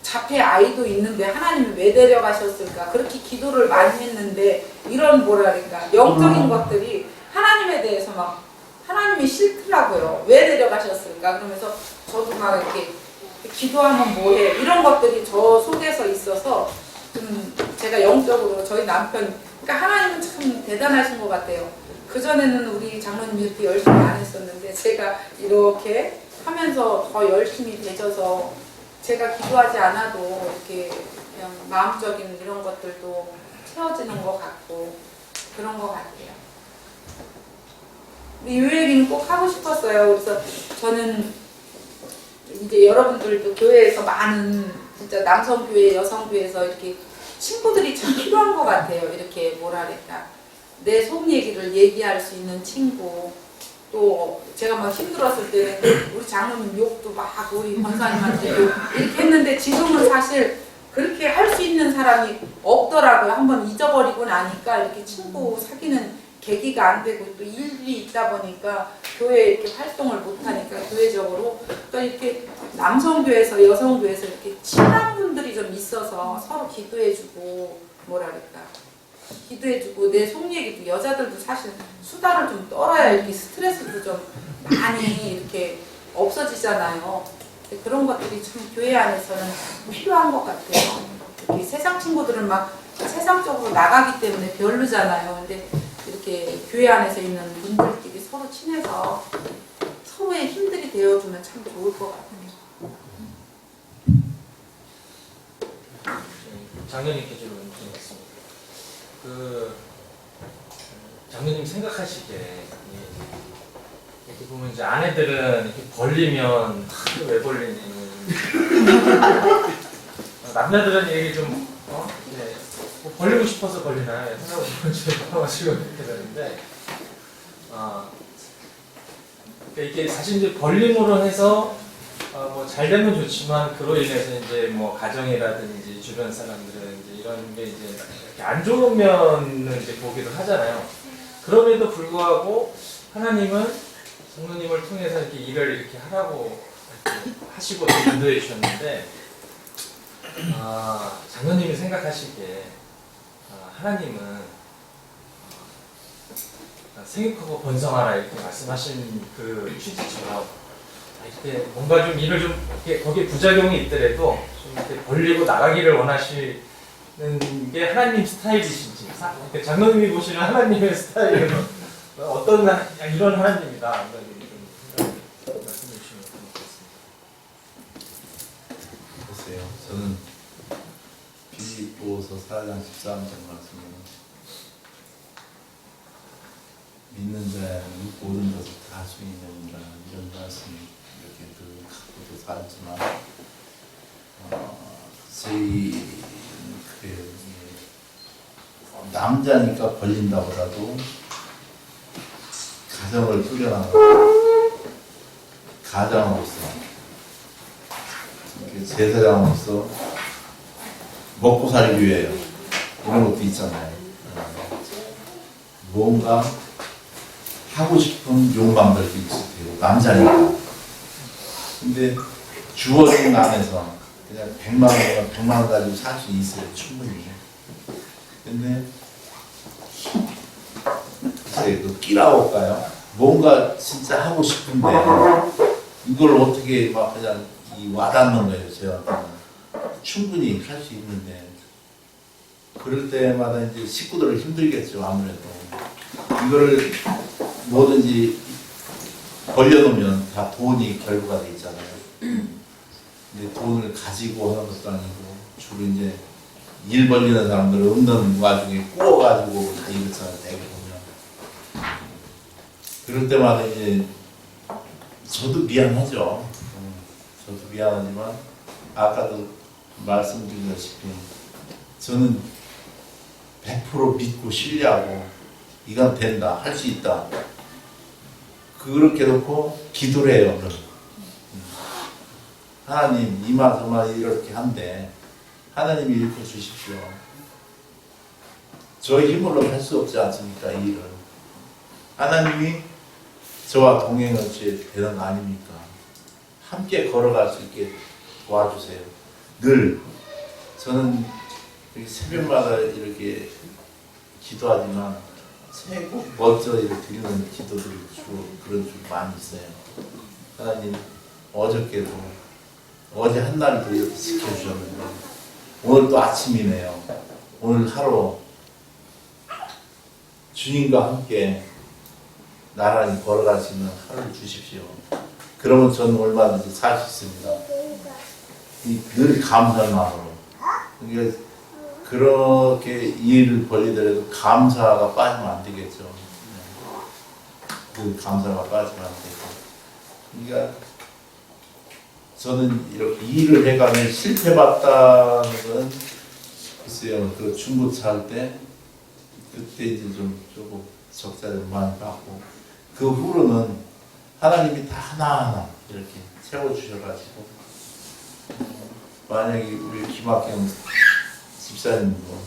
자폐 아이도 있는데 하나님이 왜 데려가셨을까 그렇게 기도를 많이 했는데 이런 뭐랄까 영적인 것들이 하나님에 대해서 막 하나님이 싫더라고요. 왜 데려가셨을까 그러면서 저도 막 이렇게 기도하면 뭐해 이런 것들이 저 속에서 있어서 제가 영적으로 저희 남편 그러니까 하나님은 참 대단하신 것 같아요. 그전에는 우리 장로님이 이렇게 열심히 안 했었는데 제가 이렇게 하면서 더 열심히 되셔서 제가 기도하지 않아도 이렇게 그냥 마음적인 이런 것들도 채워지는 것 같고 그런 것 같아요. 이 얘기는 꼭 하고 싶었어요. 그래서 저는 이제 여러분들도 교회에서 많은 진짜 남성교회, 여성교회에서 이렇게 친구들이 참 필요한 것 같아요. 이렇게 뭐랄까 내 속 얘기를 얘기할 수 있는 친구. 또 제가 막 힘들었을 때 우리 장로님 욕도 막 우리 권사님한테 욕 이렇게 했는데 지금은 사실 그렇게 할 수 있는 사람이 없더라고요. 한번 잊어버리고 나니까 이렇게 친구 사귀는 계기가 안 되고 또 일이 있다 보니까 교회에 이렇게 활동을 못하니까 교회적으로 그러니까 이렇게 남성교회에서 여성교회에서 이렇게 친한 분들이 좀 있어서 서로 기도해주고 뭐랄까 기도해주고 내 속 얘기도 여자들도 사실 수다를 좀 떨어야 이렇게 스트레스도 좀 많이 이렇게 없어지잖아요. 그런 것들이 참 교회 안에서는 필요한 것 같아요. 이렇게 세상 친구들은 막 세상적으로 나가기 때문에 별로잖아요. 근데 이렇게 교회 안에서 있는 분들끼리 서로 친해서 서로의 힘들이 되어주면 참 좋을 것 같아요. 장로님께 좀 여쭙겠습니다. 장로님 생각하시기에 이렇게 보면 이제 아내들은 이렇게 벌리면 왜 벌리니? 남자들은 얘기 좀 뭐 벌리고 싶어서 벌리나요? 생각해보면 이렇게 되는데 그러니까 이게 사실 이제 벌림으로 해서 뭐 잘 되면 좋지만 그로 인해서 이제 뭐 가정이라든지 주변 사람들은 이제 이런 게 이제 이렇게 안 좋은 면을 이제 보기도 하잖아요. 그럼에도 불구하고 하나님은 성도님을 통해서 이렇게 일을 이렇게 하라고 이렇게 하시고 인도해 주셨는데 장로님이 생각하시기에 하나님은 생육하고 번성하라 이렇게 말씀하신 그 취지처럼 이렇게 뭔가 좀 일을 좀 이렇게 거기에 부작용이 있더라도 좀 이렇게 벌리고 나가기를 원하시는 게 하나님 스타일이신지 장로님이 보시는 하나님의 스타일은 어떤 이런 하나님이다 좀 말씀해 주시면 좋겠습니다. 보세요. 저는 빌립보서 4장 13절 말씀은 믿는 자는 모든 것을 다 할 수 있느니라 이런 말씀이 이렇게 늘 갖고도 살지만 저희 남자니까 벌린다고라도 가정을 꾸려나가고 가장으로서 제사장으로서 먹고 살기 위해 이런 것도 있잖아요. 뭔가 하고 싶은 욕망들도 있을 테고 남자니까. 근데 주어진 안에서 그냥 100만 원이면 100만 원 가지고 살 수 있어요. 충분히. 근데 글쎄 그 끼라고 할까요? 뭔가 진짜 하고 싶은데 이걸 어떻게 막 그냥 와닿는 거예요. 저한테는. 충분히 할 수 있는데 그럴 때마다 이제 식구들을 힘들겠죠. 아무래도 이거를 뭐든지 벌려놓으면 다 돈이 결부가 돼 있잖아요. 근데 돈을 가지고 하는 것도 아니고 주로 이제 일 벌리는 사람들은 없는 와중에 꾸어가지고 다 이렇잖아요. 대개 보면 그럴 때마다 이제 저도 미안하죠. 저도 미안하지만 아까도 말씀드렸다시피 저는 100% 믿고 신뢰하고 이건 된다, 할 수 있다. 그렇게 놓고 기도를 해요. 하나님 이마저마 이렇게 한데 하나님이 읽어주십시오. 저희 힘으로 할 수 없지 않습니까? 이 일을. 하나님이 저와 동행을 되는 거 아닙니까? 함께 걸어갈 수 있게 도와주세요. 늘 저는 새벽마다 이렇게 기도하지만 최고 먼저 이렇게 드리는 기도들이 주로 그런 좀 많이 있어요. 하나님 어저께도 어제 한 날도 이렇게 지켜주셨는데 오늘 또 아침이네요. 오늘 하루 주님과 함께 나란히 걸어갈 수 있는 하루를 주십시오. 그러면 저는 얼마든지 살 수 있습니다. 늘 감사한 마음으로. 그러니까 그렇게 일을 벌리더라도 감사가 빠지면 안 되겠죠. 그 감사가 빠지면 안 되고. 그러니까 저는 이렇게 일을 해가면 실패봤다는 건 글쎄요. 그 중고차 할 때 그때 이제 좀 조금 적자를 많이 받고 그 후로는 하나님이 다 하나하나 이렇게 채워주셔가지고 만약에 우리 김학경 집사님도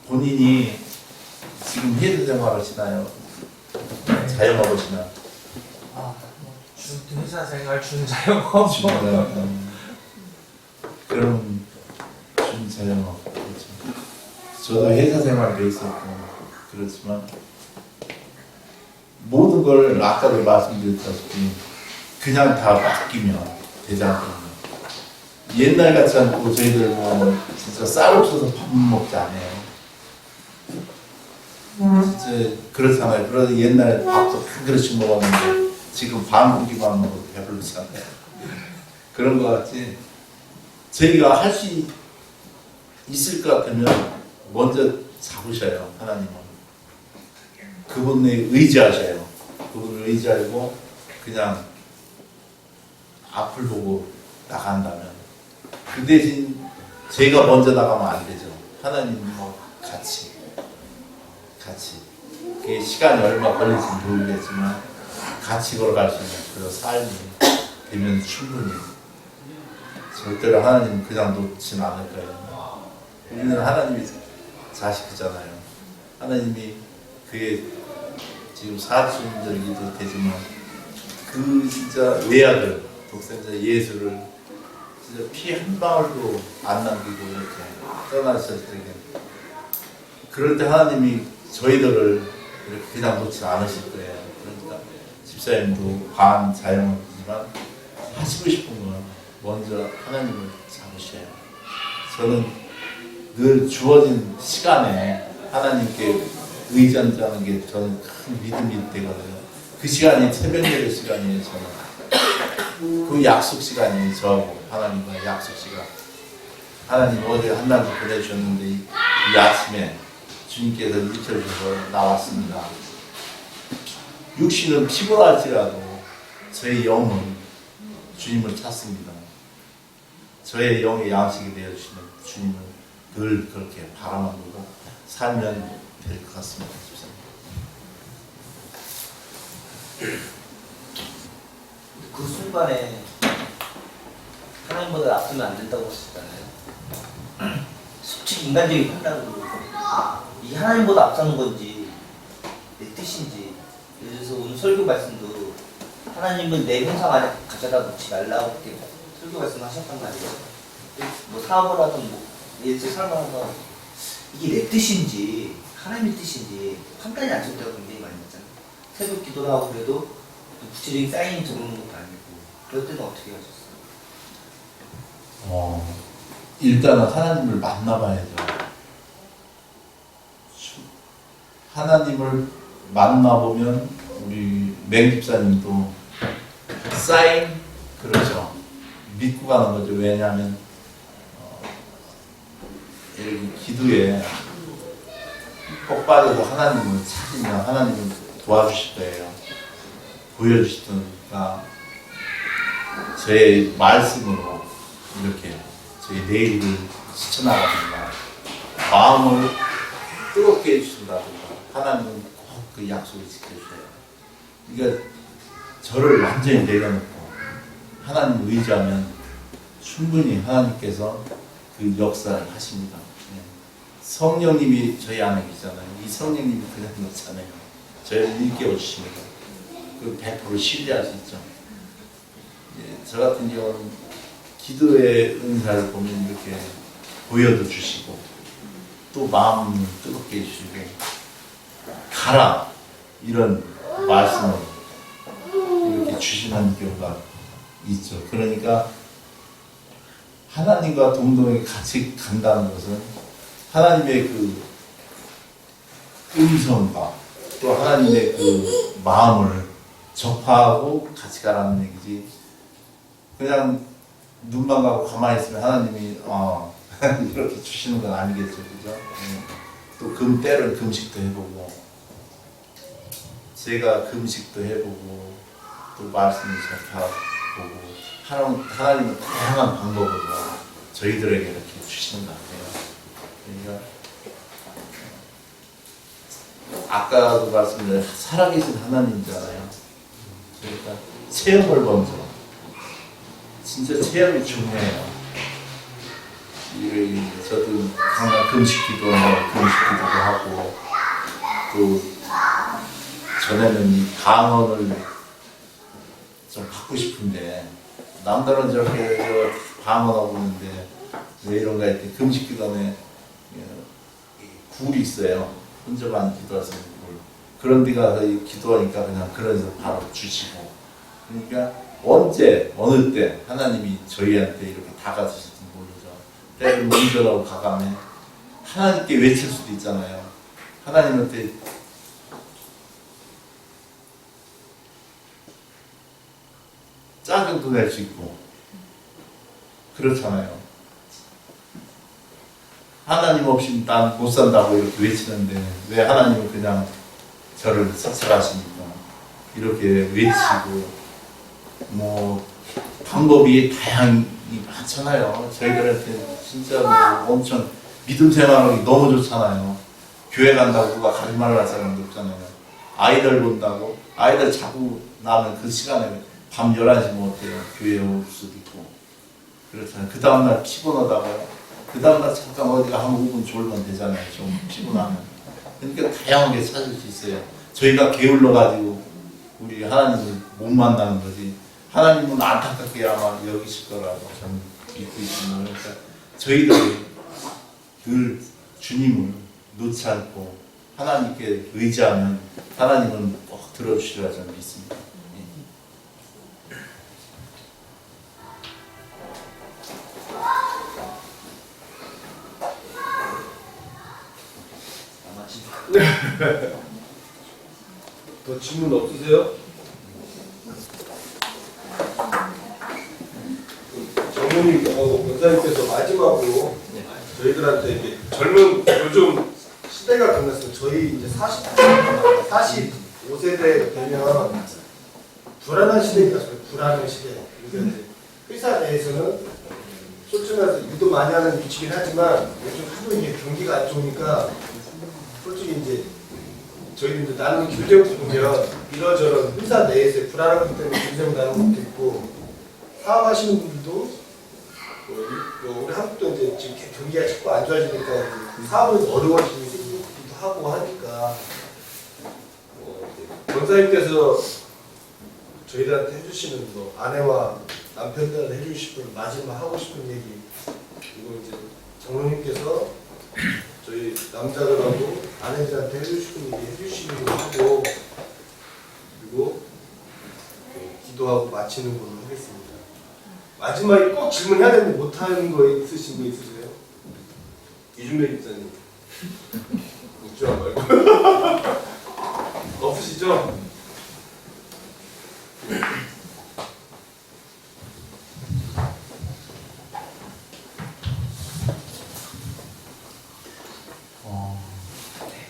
본인이 지금 회사 생활하시나요? 자영업하시나? 회사 생활 준자영업. 그럼 준자영업 그렇죠. 저도 회사 생활도 있었고 그렇지만 모든 걸 아까도 말씀드렸다시피 그냥 다 맡기면 되지 않거든요. 옛날 같지 않고 저희들 뭐 진짜 쌀 없어서 밥 먹지 않아요. 진짜 그렇잖아요. 그래서 옛날에 밥도 한 그릇씩 먹었는데 지금 반 고기만 먹어도 배부르잖아요. 그런 것 같지. 저희가 할 수 있을 것 같으면 먼저 잡으셔요. 하나님은. 그분에 의지하셔요. 그분을 의지하고 그냥 앞을 보고 나간다면 그 대신 제가 먼저 나가면 안 되죠. 하나님과 같이 그게 시간이 얼마 걸릴지 모르겠지만 같이 걸어갈 수 있는 그런 삶이 되면 충분히 절대로 하나님 그냥 놓진 않을 거예요. 우리는 하나님이 자식이잖아요. 하나님이 그의 지금 사춘들이기도 되지만 그 진짜 외아들 독생자 예수를 진짜 피 한 방울도 안 남기고 이렇게 떠나셨을 때 그럴 때 하나님이 저희들을 이렇게 그냥 놓지 않으실 거예요. 그러니까 집사님도 반자영업이지만 하시고 싶은 건 먼저 하나님을 잡으셔요. 저는 늘 주어진 시간에 하나님께 의존하는 게 저는 큰 믿음이 되거든요. 그 시간이 새벽 예배 시간이에요. 저는 그 약속 시간이 저하고 하나님과의 약속 시간. 하나님 어제 한 날도 보내주셨는데 이 아침에 주님께서 일쳐주셔서 나왔습니다. 육신은 피곤할지라도 저의 영은 주님을 찾습니다. 저의 영의 양식이 되어주시는 주님을 늘 그렇게 바라만 보고 살면 될 것 같습니다. 그 순간에 하나님보다 앞서면 안 된다고 하셨잖아요. 솔직히 인간적인 판단으로 이 하나님보다 앞서는 건지 내 뜻인지. 그래서 오늘 설교 말씀도 하나님은 내 형상 안에 가져다 놓지 말라고 그렇게 설교 말씀하셨단 말이에요. 뭐 사업을 하든 뭐 예수 삶을 하든 이게 내 뜻인지 하나님의 뜻인지 판단이 안 될 때가 굉장히 많이 있잖아요. 새벽 기도를 하고 그래도 구체적인 사인이 들어오는 것도 아니고 그럴 때는 어떻게 하셨어요? 일단은 하나님을 만나봐야죠. 하나님을 만나보면 우리 맹집사님도 사인 그러죠. 믿고 가는 거죠. 왜냐하면 이렇게 기도에 꼭 빠져도 하나님을 찾으면 하나님은 도와주실 거예요. 보여주시니까 제 말씀으로 이렇게 저희 내일을 지쳐나갑니다. 마음을 뜨겁게 해주신다든가 하나님은 꼭 그 약속을 지켜주세요. 그러니까 저를 완전히 내려놓고 하나님을 의지하면 충분히 하나님께서 그 역사를 하십니다. 성령님이 저희 안에 계시잖아요. 이 성령님이 그냥 놓잖아요. 저희를 일깨워 주십니다. 그 100% 신뢰할 수 있죠. 저 같은 경우는 기도의 은사를 보면 이렇게 보여도 주시고 또 마음을 뜨겁게 해주시고 가라 이런 말씀을 이렇게 주시는 경우가 있죠. 그러니까 하나님과 동동에 같이 간다는 것은 하나님의 그 음성과 또 하나님의 그 마음을 접하고 같이 가라는 얘기지. 그냥 눈만 가고 가만히 있으면 하나님이 이렇게 주시는 건 아니겠죠, 그죠? 또 때로는 금식도 해보고 제가 금식도 해보고 또 말씀을 접하고 하나님은 다양한 방법으로 저희들에게 이렇게 주시는 것 같아요. 그러니까 아까도 말씀드린 살아계신 하나님이잖아요. 그러니까 체험을 먼저 진짜 체험이 중요해요. 저도 항상 금식기도 하고 또 전에는 이 강언을 좀 받고 싶은데 남들은 저렇게 방언하고 있는데 왜 이런가 했더니 금식기도에 굴이 있어요. 혼자만 기도하는 굴. 그런 데 가서 기도하니까 그냥 그래서 바로 주시고. 그러니까 언제 어느 때 하나님이 저희한테 이렇게 다가서실지 모르죠. 때를 운전하고 가가면 하나님께 외칠 수도 있잖아요. 하나님한테 짜증도 낼 수 있고 그렇잖아요. 하나님 없이 난 못 산다고 이렇게 외치는데 왜 하나님은 그냥 저를 섭섭하십니까? 이렇게 외치고 뭐 방법이 다양히 많잖아요. 저희들한테 진짜 뭐 엄청 믿음 생활하기 너무 좋잖아요. 교회 간다고 누가 가지 말라 사람도 없잖아요. 아이들 본다고 아이들 자고 나면 그 시간에 밤 11시 뭐 어때요? 교회에 올 수도 있고 그렇잖아요. 그 다음날 피곤하다고요. 그 다음날 잠깐 어디가 한 5분 졸면 되잖아요. 좀 피곤하면. 그러니까 다양하게 찾을 수 있어요. 저희가 게을러가지고 우리 하나님을 못 만나는 거지. 하나님은 안타깝게 아마 여기실 거라고 저는 믿고 있습니다. 그러니까 저희들이 늘 주님을 놓지 않고 하나님께 의지하면 하나님은 꼭 들어주시리라 저는 믿습니다. 더 질문 없으세요? 장모님 권사님께서 마지막으로 저희들한테 이렇게 젊은 요즘 시대가 변했어요. 저희 이제 45세대 되면 불안한 시대가 있어요. 불안한 시대. 그러니까 이제 회사 내에서는 솔직히 말해서 일도 많이 하는 위치긴 하지만 요즘 하도 이게 경기가 안 좋으니까 솔직히 이제 저희는 이제 나는 규정 보면 이러저런 회사 내에서의 불안한 것 때문에 규정 나는 것도 있고 사업하시는 분들도 우리 한국도 이제 지금 경기가 자꾸 안 좋아지니까 사업은 어려워지기도 하고 하니까 권사님께서 저희들한테 해주시는 뭐 아내와 남편들한테 해주고 싶은 마지막 하고 싶은 얘기 그리고 이제 장로님께서 저희 남자들하고 아내들한테 해주고 싶은 얘기 해주시는 거 하고 그리고 기도하고 마치는 걸로 하겠습니다. 마지막에 꼭 질문해야 되는데 못하는 거 있으신 거 있으세요? 이준배 집사님 웃지 말고 없으시죠?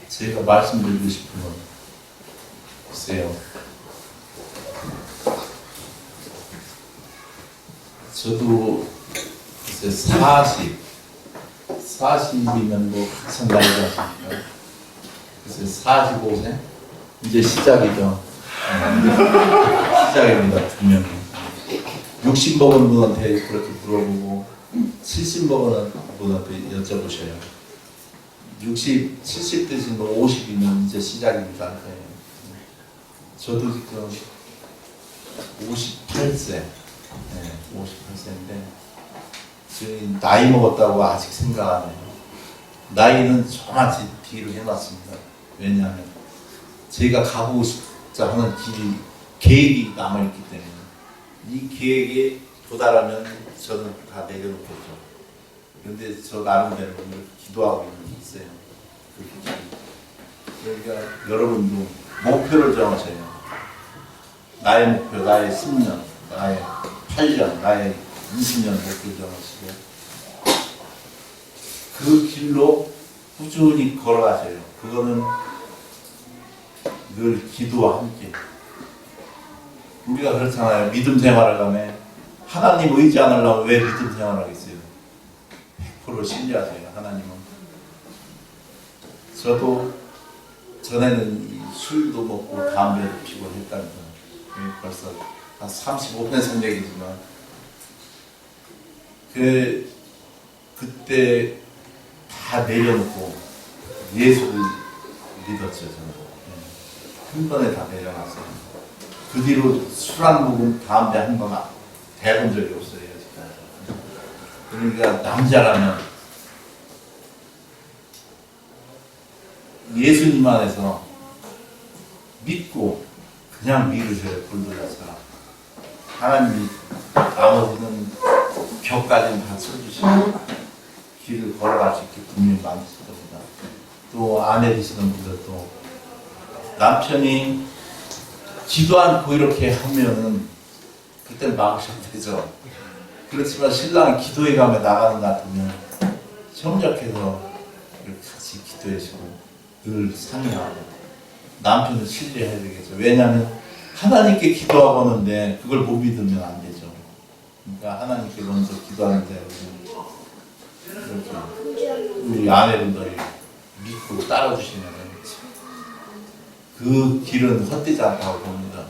제가 말씀드리고 싶은 건 글쎄요. 저도 글쎄 40이면 뭐 한참 나이지 않습니까? 글쎄 45세? 이제 시작이죠. 시작입니다. 분명히. 60 먹은 분한테 그렇게 물어보고 70 먹은 분한테 여쭤보셔요. 60, 70 되신 분 50이면 이제 시작입니다. 네. 저도 지금 58세, 네, 58세인데 저희 나이 먹었다고 아직 생각 안 해요. 나이는 저한테 뒤로 해놨습니다. 왜냐하면 제가 가고 싶자 하는 길이, 계획이 남아있기 때문에 이 계획에 도달하면 저는 다 내려놓겠죠. 그런데 저 나름대로 기도하고 있는 게 있어요. 그러니까 여러분도 목표를 정하세요. 나의 목표, 나의 10년, 나의 8년, 나의 20년 목표를 정하시고 그 길로 꾸준히 걸어가세요. 그거는 늘 기도와 함께. 우리가 그렇잖아요. 믿음 생활을 하면 하나님 의지 안 하려면 왜 믿음 생활을 하겠어요? 100% 신뢰하세요. 하나님은. 저도 전에는 술도 먹고 담배도 피고 했다면서 벌써 한 35년 전 얘기지만 그때 다 내려놓고 예수를 믿었죠. 저는. 한 번에 다 내려놨어요. 그 뒤로 술 한 모금 담배 한 번 대본 적이 없어요. 그러니까 남자라면 예수님 안에서 믿고 그냥 믿으셔요. 불들여서 하나님이 나머지는 벽까지는 다 쳐주시고 길을 걸어갈 수 있게 분명히 만드실 겁니다. 또 아내 되시는 분들도 남편이 기도 않고 이렇게 하면은 그때는 막으셔도 되죠. 그렇지만 신랑이 기도회 가면 나가는 것 같으면 협력해서 이렇게 같이 기도해주고 늘 상의하고 남편을 신뢰해야 되겠죠. 왜냐하면 하나님께 기도하고 하는데 그걸 못 믿으면 안 되죠. 그러니까 하나님께 먼저 기도하는데 이렇게 우리 아내분들이 믿고 따라주시면 그 길은 헛되지 않다고 봅니다.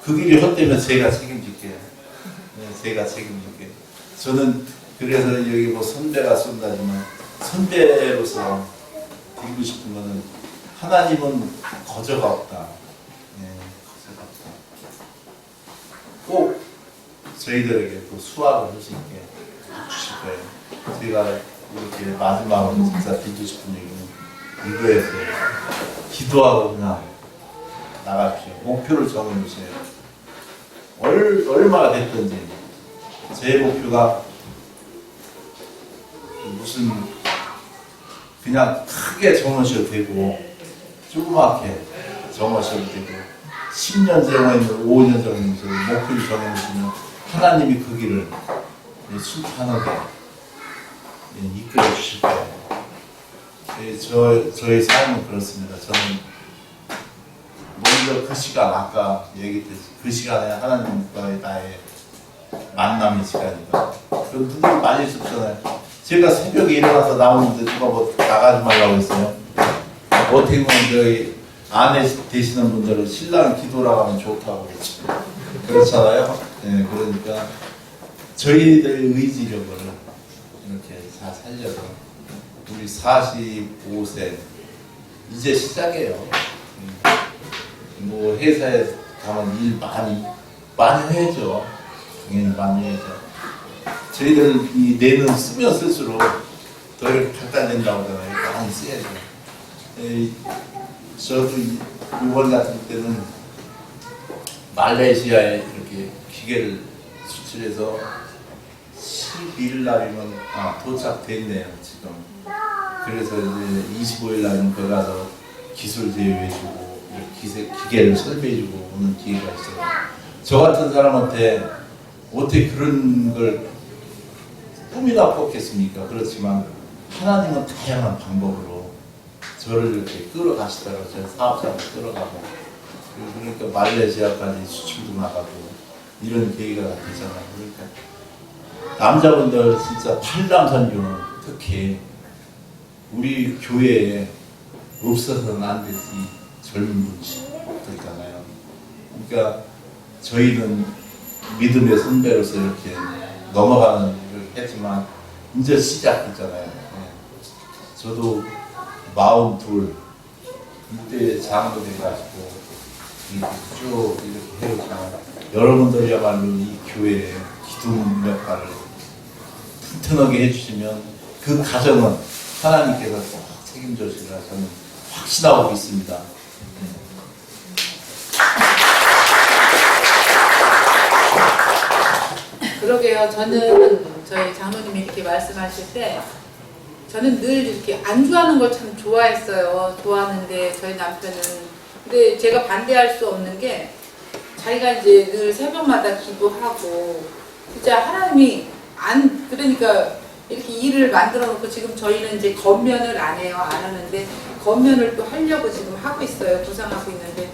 그 길이 헛되면 제가 책임질게요. 네, 제가 책임질게요. 저는 그래서 여기 뭐 선배가 쏜다지만 선배로서 드리고 싶은 거는 하나님은 거저가 없다. 네, 거저가 없다. 꼭 저희들에게 또 수학을 할 수 있게 주실 거예요. 제가 이렇게 마지막으로 진짜 드리고 싶은 얘기는 이거에서 기도하고 그냥 나가십시오. 목표를 정해주세요. 얼마나 됐든지 제 목표가 무슨 그냥 크게 정하셔도 되고 조그맣게 정하셔도 되고 10년 정하면 5년 정하면서 목표를 정해주시면 하나님이 그 길을 순탄하게 이끌어 주실 거예요. 저의 삶은 그렇습니다. 저는 먼저 그 시간, 아까 얘기했듯이 그 시간에 하나님과의 나의 만남의 시간이다. 그런 분들이 많이 있었잖아요. 제가 새벽에 일어나서 나오는데 누가 뭐 나가지 말라고 했어요. 어떻게 보면 저희 아내 되시는 분들은 신랑 기도라고 하면 좋다고 그랬죠. 그렇잖아요. 네, 그러니까 저희들 의지력을 이렇게 잘 살려서 우리 45세 이제 시작이에요. 뭐 회사에 가면 일 많이 많이 해야죠. 당연히 많이 해야죠. 저희들 이 뇌는 쓰면 쓸수록 더 이렇게 발달된다고 하잖아요. 많이 써야죠. 저도 이번 같은 때는 말레이시아에 이렇게 기계를 수출해서 12일 날이면 도착됐네요, 지금. 그래서 이제 25일 날이면 거기 가서 기술 제휴해주고 기계를 설계해주고 오는 기회가 있어요. 저 같은 사람한테 어떻게 그런 걸 꿈이나 꿨겠습니까? 그렇지만 하나님은 다양한 방법으로 저를 이렇게 끌어가시더라고요. 저 사업자를 끌어가고 그러니까 말레이시아까지 수출도 나가고 이런 계기가 되잖아요. 그러니까 남자분들 진짜 팔남선교는 특히 우리 교회에 없어서는 안 되지 젊은 분들 있잖아요. 그러니까 저희는 믿음의 선배로서 이렇게 넘어가는 일을 했지만 이제 시작했잖아요. 저도 42 이때 장도 돼가지고 쭉 이렇게 해오지만 여러분들이야말로 이 교회에 기둥 역할을 튼튼하게 해주시면 그 가정은 하나님께서 꼭 책임져 주시리라 저는 확신하고 있습니다. 그러게요. 저는 저희 장로님이 이렇게 말씀하실 때 저는 늘 이렇게 안주하는 걸 참 좋아했어요. 좋아하는데 저희 남편은 근데 제가 반대할 수 없는 게 자기가 이제 늘 새벽마다 기도하고 진짜 하나님이 그러니까 이렇게 일을 만들어 놓고 지금 저희는 이제 겉면을 안 해요. 안 하는데 겉면을 또 하려고 지금 하고 있어요. 구상하고 있는데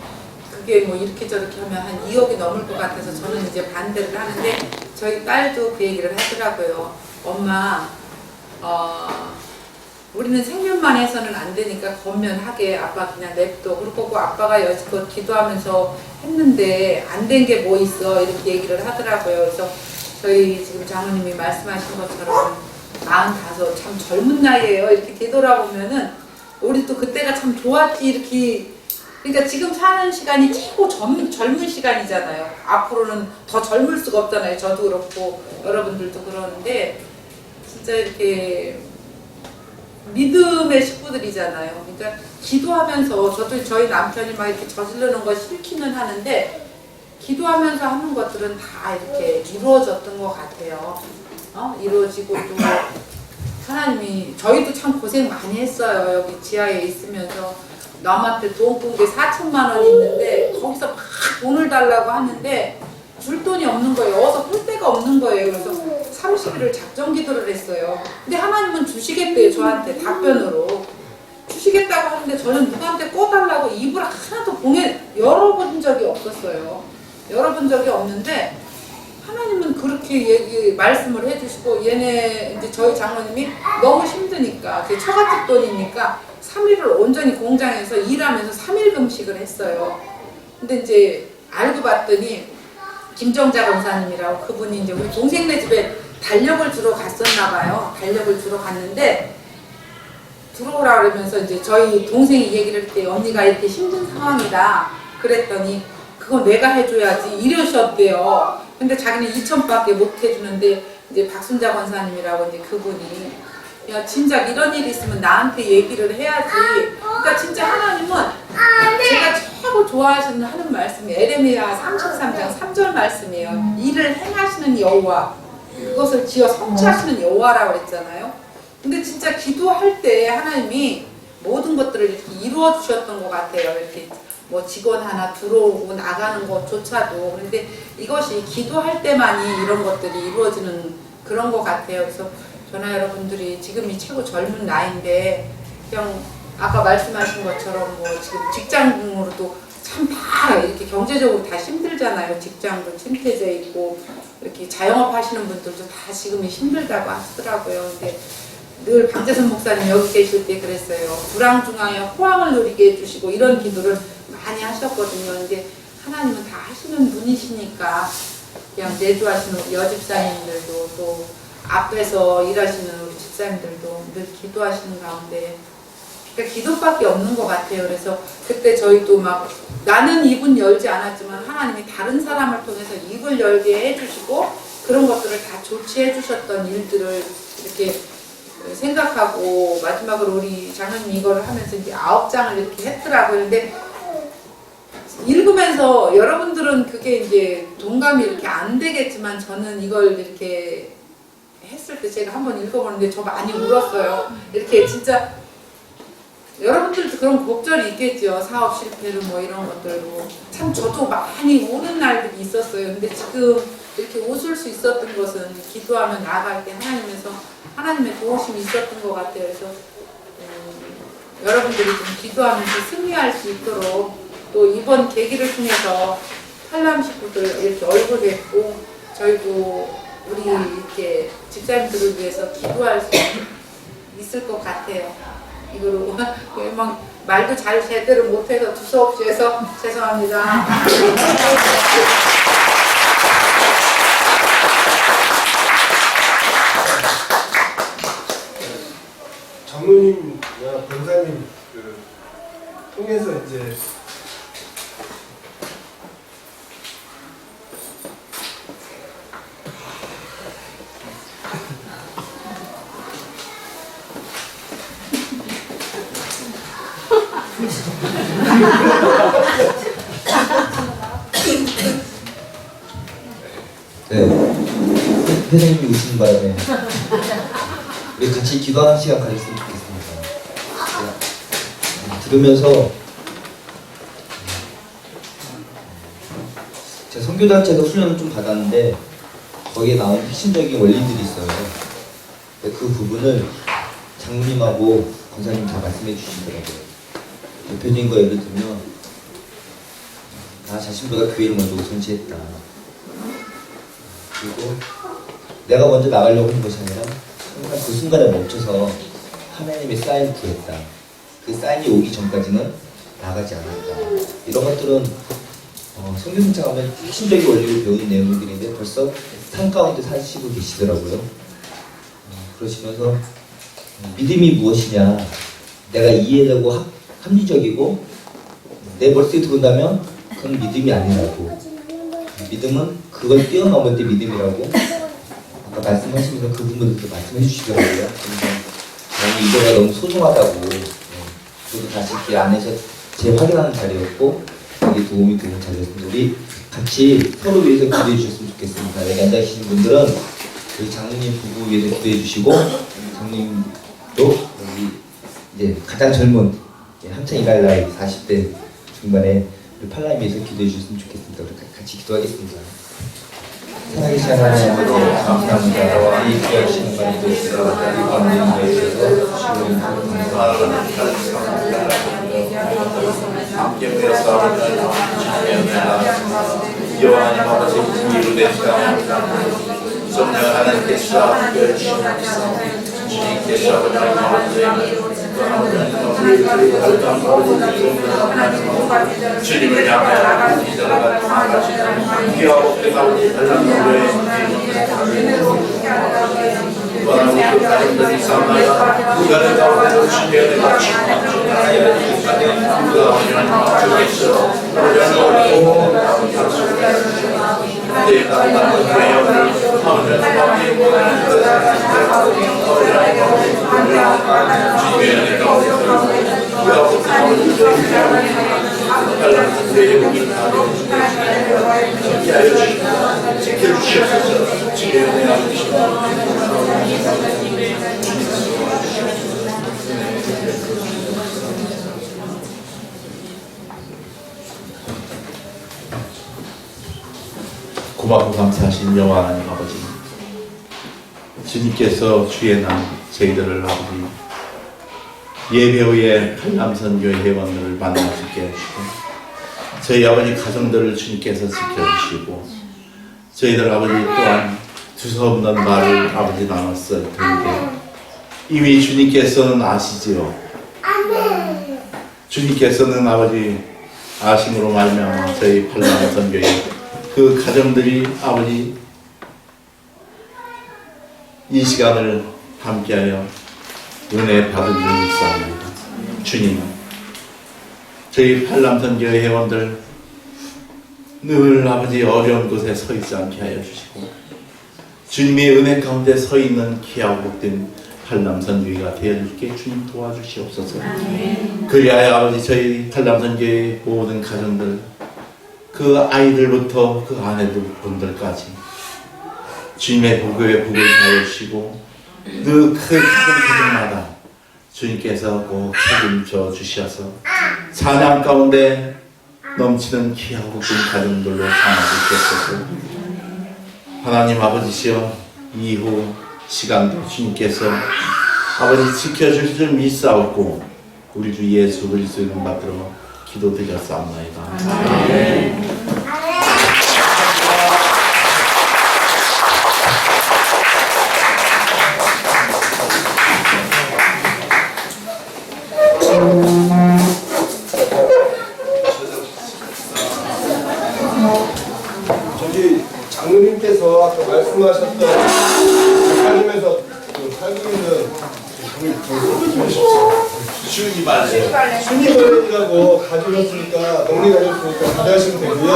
그게 뭐 이렇게 저렇게 하면 한 2억이 넘을 것 같아서 저는 이제 반대를 하는데 저희 딸도 그 얘기를 하더라고요. 엄마 우리는 생면만 해서는 안 되니까 겉면하게 아빠 그냥 냅둬. 그리고 아빠가 여지껏 기도하면서 했는데 안 된 게 뭐 있어 이렇게 얘기를 하더라고요. 그래서 저희 지금 장로님이 말씀하신 것처럼 45 참 젊은 나이에요. 이렇게 되돌아보면은 우리 또 그때가 참 좋았지 이렇게. 그러니까 지금 사는 시간이 최고 젊은 시간이잖아요. 앞으로는 더 젊을 수가 없잖아요. 저도 그렇고 여러분들도 그러는데 진짜 이렇게 믿음의 식구들이잖아요. 그러니까 기도하면서 저도 저희 남편이 막 이렇게 저지르는 거 싫기는 하는데 기도하면서 하는 것들은 다 이렇게 이루어졌던 것 같아요. 이루어지고 또 하나님이 저희도 참 고생 많이 했어요. 여기 지하에 있으면서 남한테 돈 꾼 게 4천만 원 있는데 거기서 막 돈을 달라고 하는데 줄 돈이 없는 거예요. 어서 풀 데가 없는 거예요. 그래서 30일을 작정 기도를 했어요. 근데 하나님은 주시겠대요. 저한테 답변으로 주시겠다고 하는데 저는 누구한테 꿔달라고 입을 하나도 열어본 적이 없었어요. 열어본 적이 없는데 하나님은 그렇게 말씀을 해주시고 얘네 이제 저희 장로님이 너무 힘드니까 처갓집 돈이니까 3일을 온전히 공장에서 일하면서 3일 금식을 했어요. 근데 이제 알고 봤더니 김정자 권사님이라고 그분이 이제 우리 동생네 집에 달력을 주러 갔었나 봐요. 달력을 주러 갔는데 들어오라 그러면서 이제 저희 동생이 얘기를 했대요. 언니가 이렇게 힘든 상황이다. 그랬더니 그건 내가 해줘야지 이러셨대요. 근데 자기는 2천밖에 못 해주는데 이제 박순자 권사님이라고 이제 그분이 야 진작 이런 일이 있으면 나한테 얘기를 해야지. 그러니까 진짜 하나님은 제가 최고 좋아하시는 하는 말씀이 에레미야 33장 3절 말씀이에요. 일을 행하시는 여호와 그것을 지어 성취하시는 여호와라고 그랬잖아요. 근데 진짜 기도할 때 하나님이 모든 것들을 이렇게 이루어 주셨던 것 같아요. 이렇게 뭐 직원 하나 들어오고 나가는 것조차도. 그런데 이것이 기도할 때만이 이런 것들이 이루어지는 그런 것 같아요. 그래서 저나 여러분들이 지금이 최고 젊은 나이인데 그냥 아까 말씀하신 것처럼 뭐 지금 직장으로도 참 다 이렇게 경제적으로 다 힘들잖아요. 직장도 침체돼 있고 이렇게 자영업 하시는 분들도 다 지금이 힘들다고 하시더라고요. 근데 늘 박재선 목사님 여기 계실 때 그랬어요. 불황중하에 호황을 누리게 해주시고 이런 기도를 많이 하셨거든요. 근데 하나님은 다 하시는 분이시니까 그냥 내주하시는 우리 여집사님들도 또 앞에서 일하시는 우리 집사님들도 늘 기도하시는 가운데 그러니까 기도밖에 없는 것 같아요. 그래서 그때 저희도 막 나는 입은 열지 않았지만 하나님이 다른 사람을 통해서 입을 열게 해주시고 그런 것들을 다 조치해 주셨던 일들을 이렇게 생각하고 마지막으로 우리 장로님 이걸 하면서 이제 9장을 이렇게 했더라고요. 근데 읽으면서 여러분들은 그게 이제 동감이 이렇게 안 되겠지만 저는 이걸 이렇게 했을 때 제가 한번 읽어보는데 저 많이 울었어요. 이렇게 진짜 여러분들도 그런 곡절이 있겠죠. 사업 실패로 뭐 이런 것들로. 참 저도 많이 우는 날들이 있었어요. 근데 지금 이렇게 웃을 수 있었던 것은 기도하며 나아갈 때 하나님의 도우심이 있었던 것 같아요. 그래서 여러분들이 좀 기도하면서 승리할 수 있도록 또 이번 계기를 통해서 팔람 식구들 이렇게 얼굴 뵙고 저희도 우리 이렇게 집사님들을 위해서 기도할 수 있을 것 같아요. 이거로 막 말도 잘 제대로 못해서 두서없이 해서 죄송합니다. 장로님이나 권사님 통해서 이제 네, 회장님이 웃는 바람에 우리 같이 기도하는 시간 가졌으면 좋겠습니다. 들으면서 제가 선교단체에서 훈련을 좀 받았는데 거기에 나온 핵심적인 원리들이 있어요. 그 부분을 장로님하고 권사님 다 말씀해 주시더라고요. 대표적인 거 예를 들면 나 자신보다 교회를 먼저 우선시했다. 그리고 내가 먼저 나가려고 하는 것이 아니라 항상 그 순간에 멈춰서 하나님의 사인을 구했다. 그 사인이 오기 전까지는 나가지 않았다. 이런 것들은 성경승차 가면 핵심적인 원리를 배우는 내용들인데 벌써 삶 가운데 사시고 계시더라고요. 그러시면서 믿음이 무엇이냐, 내가 이해되고 합리적이고 내 머릿속에 들어온다면 그건 믿음이 아니라고. 믿음은 그걸 뛰어넘을 때 믿음이라고 아까 말씀하시면서 그 부분들도 말씀해 주시더라고요. 저는 이거가 너무 소중하다고. 저도 다시 그 안에서 재확인하는 자리였고 이게 도움이 되는 자리였습니다. 우리 같이 서로 위해서 기도해 주셨으면 좋겠습니다. 여기 앉아 계신 분들은 우리 장로님 부부 위해서 기도해 주시고 장로님도 여기 이제 가장 젊은 한창 일할 나이 40대 중반에 우리 팔라임 위해서 기도해 주셨으면 좋겠습니다. 우리 같이 기도하겠습니다. 살아계신 하나님 아버지 감사합니다. 이 귀하신 말이 되시고 이 방문에 주셔서 함께 모여서 여호와님 아버지 이루 되시다 성령 하나님께서 함께 해주시옵소서. 주님께서 아버지 주님을 향하여 기도가 나아가시는 귀하고 배가오니 달라노래 원하고 가정들이 삼아야 그가를 가운데로 주님의 같이 하나님의 이까지 그 아버지는 주께서 우리를 내가 나는 외연을 하면 주님의 은혜 가운데서 그하고 지켜주시옵소서. 주의 은혜가 주시옵소서. 고맙고 감사하신 여호와 하나님 아버지, 주님께서 주의 날 저희들을 아버지 예배 후에 팔람선교회 회원들을 만날 수 있게 해주시고 저희 아버지 가정들을 주님께서 지켜주시고 저희들 아버지 또한 두서없는 말을 아버지 나눴을 텐데 이미 주님께서는 아시지요. 주님께서는 아버지 아심으로 말미암아 저희 팔람선교회 그 가정들이 아버지 이 시간을 함께하여 은혜 받은 줄 믿사옵니다. 주님, 저희 팔남선교회 회원들 늘 아버지 어려운 곳에 서 있지 않게 하여 주시고 주님의 은혜 가운데 서 있는 귀하고 복된 팔남선교회가 되어줄게 주님 도와주시옵소서. 그리하여 아버지 저희 팔남선교회 모든 가정들, 그 아이들부터 그 아내분들까지 주님의 복의 복을 가해주시고 그 가정마다 주님께서 꼭 책임져 주셔서 찬양 가운데 넘치는 귀하고 복된 가정들로 삼아주시옵소서. 하나님 아버지시여, 이후 시간도 주님께서 아버지 지켜주실 줄 믿사옵고 우리 주 예수 그리스도의 이름 받들어 기도드렸사옵나이다. 저기 장로님께서 아까 말씀하셨던 살림에서 살고 있는 주님 말씀. 순위벌레라고 가져오셨으니까 농리 가져오셨으니까 기대하시면 되고요.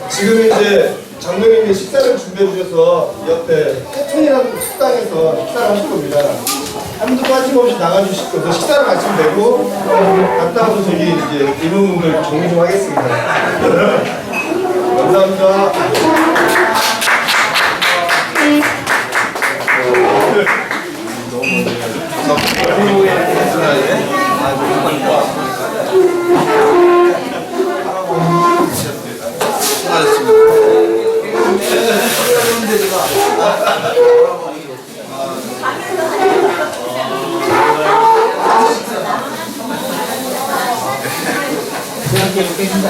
지금 이제 장로님이 식사를 준비해 주셔서 옆에 해촌이라는 식당에서 식사를 하실 겁니다. 한두 빠짐없이 나가주실 거예요. 식사를 마치면 되고 갔다 와서 저기 이제 이분들 정리 좀 하겠습니다. 감사합니다. 그렇게 깨진다.